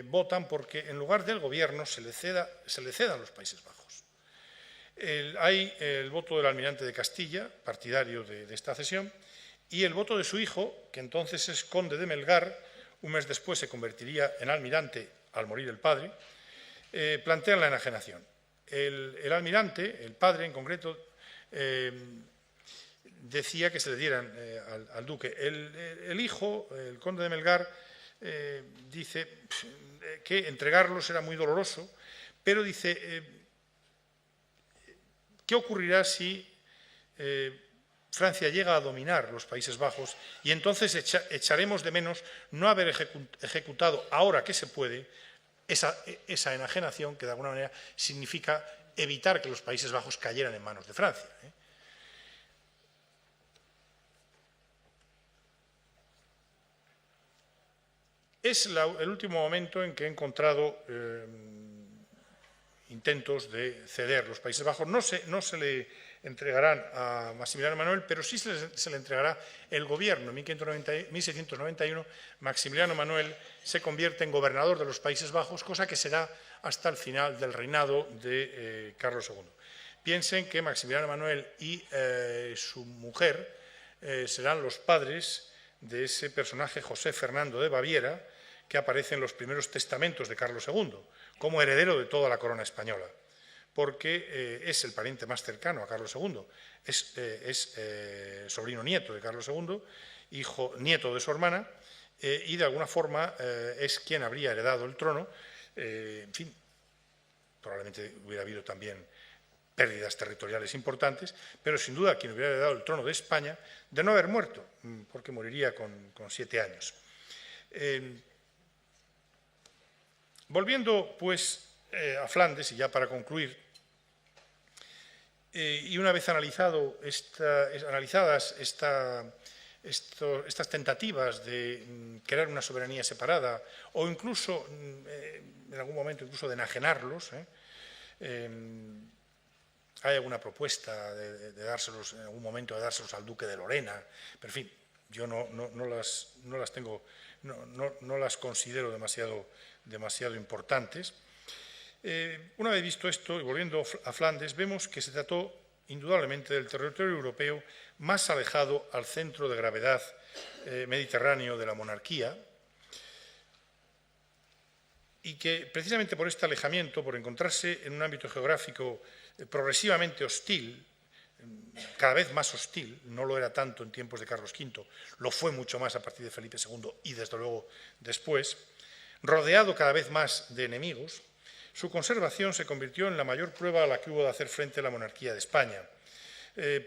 votan porque en lugar del gobierno se le cedan los Países Bajos. Hay el voto del almirante de Castilla, partidario de esta cesión, y el voto de su hijo, que entonces es conde de Melgar, un mes después se convertiría en almirante al morir el padre, plantean la enajenación. El almirante, el padre en concreto, decía que se le dieran al duque. El hijo, el conde de Melgar, dice que entregarlos era muy doloroso, pero dice, ¿qué ocurrirá si Francia llega a dominar los Países Bajos y entonces echaremos de menos no haber ejecutado ahora que se puede esa enajenación que de alguna manera significa evitar que los Países Bajos cayeran en manos de Francia? Es el último momento en que he encontrado intentos de ceder los Países Bajos. No se le entregarán a Maximiliano Manuel, pero sí se le entregará el gobierno. En 1691, Maximiliano Manuel se convierte en gobernador de los Países Bajos, cosa que será hasta el final del reinado de Carlos II. Piensen que Maximiliano Manuel y su mujer serán los padres de ese personaje José Fernando de Baviera, que aparece en los primeros testamentos de Carlos II, como heredero de toda la corona española, porque es el pariente más cercano a Carlos II, es sobrino nieto de Carlos II, nieto de su hermana, y de alguna forma es quien habría heredado el trono. En fin, probablemente hubiera habido también pérdidas territoriales importantes, pero sin duda quien hubiera heredado el trono de España, de no haber muerto, porque moriría con 7 años. Volviendo, pues, a Flandes, y ya para concluir, y una vez analizadas estas tentativas de crear una soberanía separada o incluso, en algún momento, incluso de enajenarlos. Hay alguna propuesta de dárselos, en algún momento, de dárselos al duque de Lorena, pero en fin, yo no las considero demasiado importantes. Una vez visto esto, y volviendo a Flandes, vemos que se trató indudablemente del territorio europeo más alejado al centro de gravedad mediterráneo de la monarquía, y que precisamente por este alejamiento, por encontrarse en un ámbito geográfico progresivamente hostil, cada vez más hostil, no lo era tanto en tiempos de Carlos V, lo fue mucho más a partir de Felipe II y desde luego después, rodeado cada vez más de enemigos, su conservación se convirtió en la mayor prueba a la que hubo de hacer frente la monarquía de España.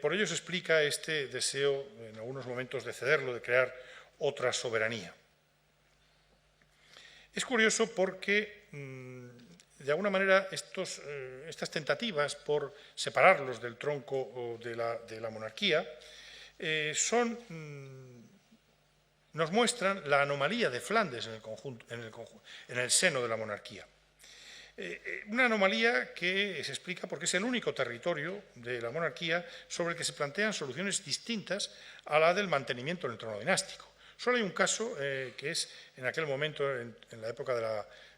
Por ello se explica este deseo, en algunos momentos, de cederlo, de crear otra soberanía. Es curioso porque, de alguna manera, estas tentativas por separarlos del tronco de la monarquía nos muestran la anomalía de Flandes en el seno de la monarquía. Una anomalía que se explica porque es el único territorio de la monarquía sobre el que se plantean soluciones distintas a la del mantenimiento del trono dinástico. Solo hay un caso que es en aquel momento, en la época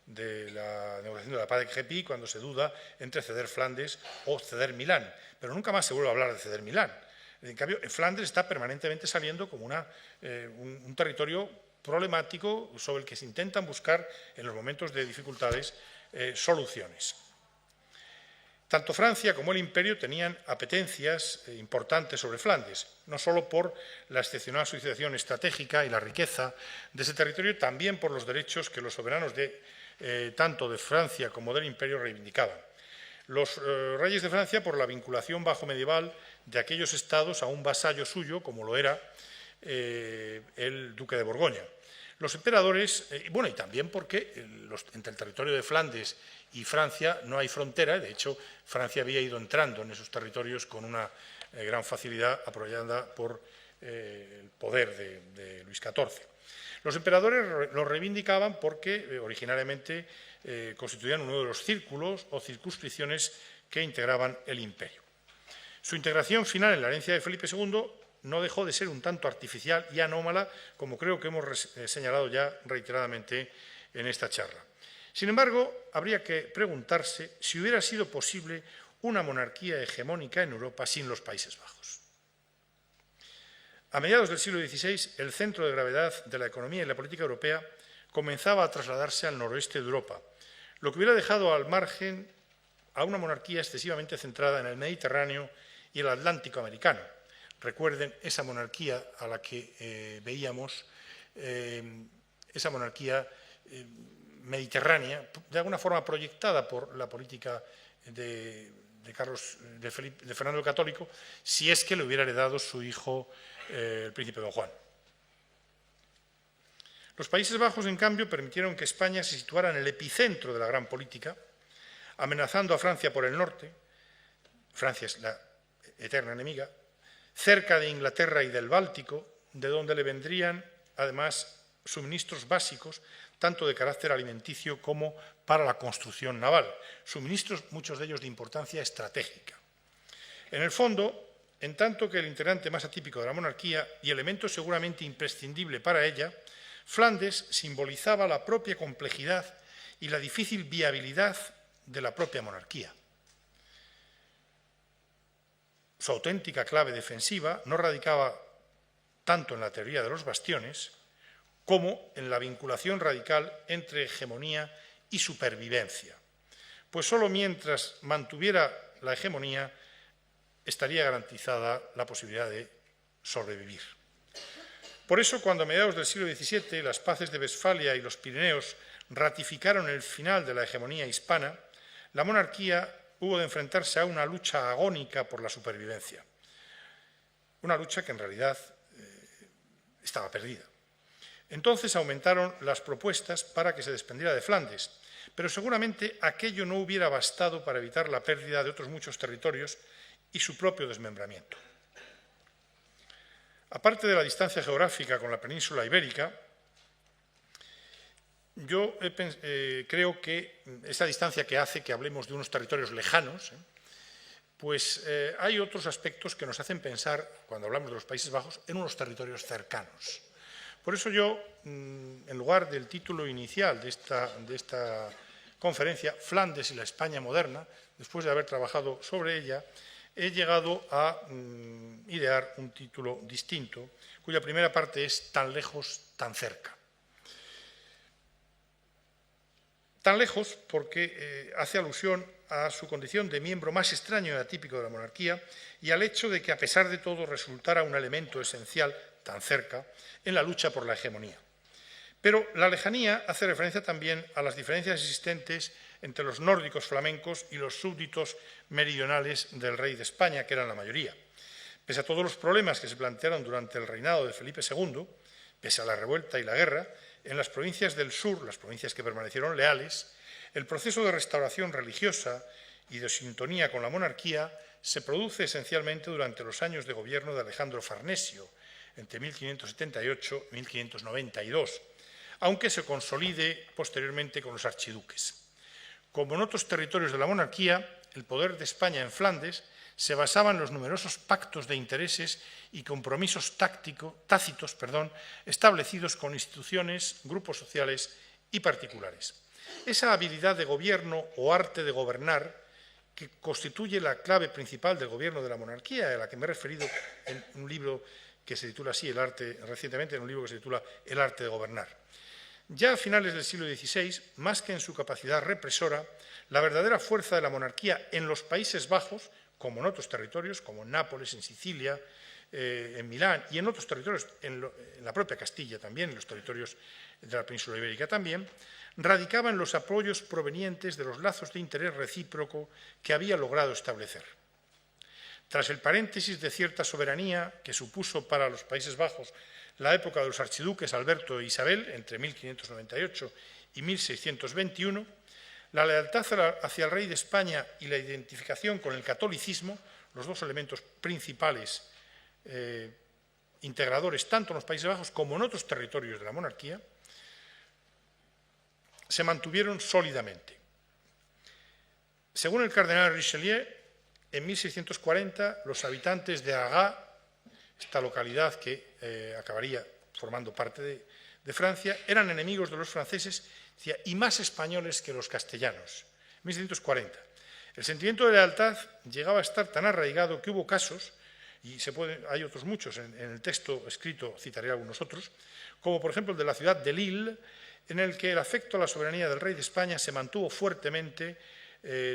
de la negociación de la paz de Crepy, cuando se duda entre ceder Flandes o ceder Milán, pero nunca más se vuelve a hablar de ceder Milán. En cambio, Flandes está permanentemente saliendo como un territorio problemático sobre el que se intentan buscar en los momentos de dificultades soluciones. Tanto Francia como el Imperio tenían apetencias importantes sobre Flandes, no solo por la excepcional situación estratégica y la riqueza de ese territorio, también por los derechos que los soberanos tanto de Francia como del Imperio reivindicaban. Los reyes de Francia por la vinculación bajo medieval de aquellos estados a un vasallo suyo, como lo era el duque de Borgoña. Los emperadores, y también porque entre el territorio de Flandes y Francia no hay frontera, de hecho Francia había ido entrando en esos territorios con una gran facilidad apoyada por el poder de Luis XIV. Los emperadores lo reivindicaban porque originariamente constituían uno de los círculos o circunscripciones que integraban el imperio. Su integración final en la herencia de Felipe II no dejó de ser un tanto artificial y anómala, como creo que hemos señalado ya reiteradamente en esta charla. Sin embargo, habría que preguntarse si hubiera sido posible una monarquía hegemónica en Europa sin los Países Bajos. A mediados del siglo XVI, el centro de gravedad de la economía y la política europea comenzaba a trasladarse al noroeste de Europa, lo que hubiera dejado al margen a una monarquía excesivamente centrada en el Mediterráneo y el Atlántico americano. Recuerden esa monarquía a la que veíamos, esa monarquía mediterránea, de alguna forma proyectada por la política de Fernando el Católico, si es que le hubiera heredado su hijo, el príncipe Don Juan. Los Países Bajos, en cambio, permitieron que España se situara en el epicentro de la gran política, amenazando a Francia por el norte. Francia es la eterna enemiga, cerca de Inglaterra y del Báltico, de donde le vendrían, además, suministros básicos, tanto de carácter alimenticio como para la construcción naval, suministros, muchos de ellos de importancia estratégica. En el fondo, en tanto que el integrante más atípico de la monarquía y elemento seguramente imprescindible para ella, Flandes simbolizaba la propia complejidad y la difícil viabilidad de la propia monarquía. Su auténtica clave defensiva no radicaba tanto en la teoría de los bastiones como en la vinculación radical entre hegemonía y supervivencia, pues solo mientras mantuviera la hegemonía estaría garantizada la posibilidad de sobrevivir. Por eso, cuando a mediados del siglo XVII las paces de Westfalia y los Pirineos ratificaron el final de la hegemonía hispana, la monarquía hubo de enfrentarse a una lucha agónica por la supervivencia, una lucha que en realidad estaba perdida. Entonces aumentaron las propuestas para que se desprendiera de Flandes, pero seguramente aquello no hubiera bastado para evitar la pérdida de otros muchos territorios y su propio desmembramiento. Aparte de la distancia geográfica con la península ibérica, yo creo que esa distancia que hace que hablemos de unos territorios lejanos, pues hay otros aspectos que nos hacen pensar, cuando hablamos de los Países Bajos, en unos territorios cercanos. Por eso yo, en lugar del título inicial de esta conferencia, Flandes y la España moderna, después de haber trabajado sobre ella, he llegado a idear un título distinto, cuya primera parte es Tan lejos, tan cerca. Tan lejos porque hace alusión a su condición de miembro más extraño y atípico de la monarquía y al hecho de que, a pesar de todo, resultara un elemento esencial, tan cerca, en la lucha por la hegemonía. Pero la lejanía hace referencia también a las diferencias existentes entre los nórdicos flamencos y los súbditos meridionales del rey de España, que eran la mayoría. Pese a todos los problemas que se plantearon durante el reinado de Felipe II, pese a la revuelta y la guerra, en las provincias del sur, las provincias que permanecieron leales, el proceso de restauración religiosa y de sintonía con la monarquía se produce esencialmente durante los años de gobierno de Alejandro Farnesio, entre 1578 y 1592, aunque se consolide posteriormente con los archiduques. Como en otros territorios de la monarquía, el poder de España en Flandes se basaba en los numerosos pactos de intereses y compromisos tácitos establecidos con instituciones, grupos sociales y particulares. Esa habilidad de gobierno o arte de gobernar que constituye la clave principal del gobierno de la monarquía, a la que me he referido en un libro que se titula así, recientemente en un libro que se titula El arte de gobernar. Ya a finales del siglo XVI, más que en su capacidad represora, la verdadera fuerza de la monarquía en los Países Bajos, como en otros territorios, como en Nápoles, en Sicilia, en Milán y en otros territorios, en la propia Castilla también, en los territorios de la península ibérica también, radicaba en los apoyos provenientes de los lazos de interés recíproco que había logrado establecer. Tras el paréntesis de cierta soberanía que supuso para los Países Bajos la época de los archiduques Alberto e Isabel, entre 1598 y 1621, la lealtad hacia el rey de España y la identificación con el catolicismo, los dos elementos principales integradores tanto en los Países Bajos como en otros territorios de la monarquía, se mantuvieron sólidamente. Según el cardenal Richelieu, en 1640 los habitantes de Arras, esta localidad que acabaría formando parte de Francia, eran enemigos de los franceses y más españoles que los castellanos. 1640. El sentimiento de lealtad llegaba a estar tan arraigado que hubo casos, y hay otros muchos en el texto escrito, citaré algunos otros, como por ejemplo el de la ciudad de Lille, en el que el afecto a la soberanía del rey de España se mantuvo fuertemente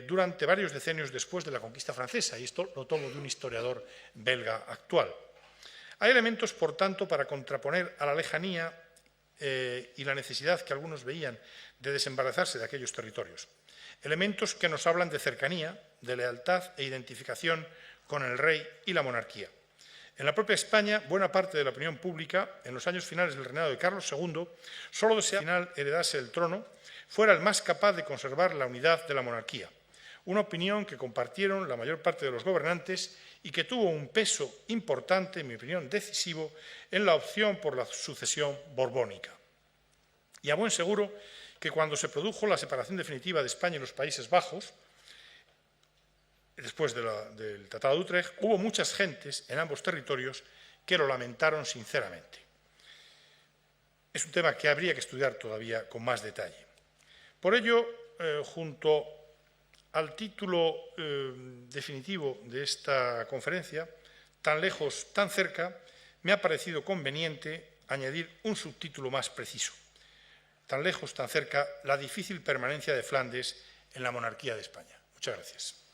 durante varios decenios después de la conquista francesa, y esto lo tomo de un historiador belga actual. Hay elementos, por tanto, para contraponer a la lejanía y la necesidad que algunos veían de desembarazarse de aquellos territorios. Elementos que nos hablan de cercanía, de lealtad e identificación con el rey y la monarquía. En la propia España, buena parte de la opinión pública, en los años finales del reinado de Carlos II, solo deseaba que al final heredase el trono, fuera el más capaz de conservar la unidad de la monarquía. Una opinión que compartieron la mayor parte de los gobernantes y que tuvo un peso importante, en mi opinión decisivo, en la opción por la sucesión borbónica. Y a buen seguro que cuando se produjo la separación definitiva de España y los Países Bajos, después del Tratado de Utrecht, hubo muchas gentes en ambos territorios que lo lamentaron sinceramente. Es un tema que habría que estudiar todavía con más detalle. Por ello, junto al título definitivo de esta conferencia, Tan lejos, tan cerca, me ha parecido conveniente añadir un subtítulo más preciso. Tan lejos, tan cerca, la difícil permanencia de Flandes en la monarquía de España. Muchas gracias.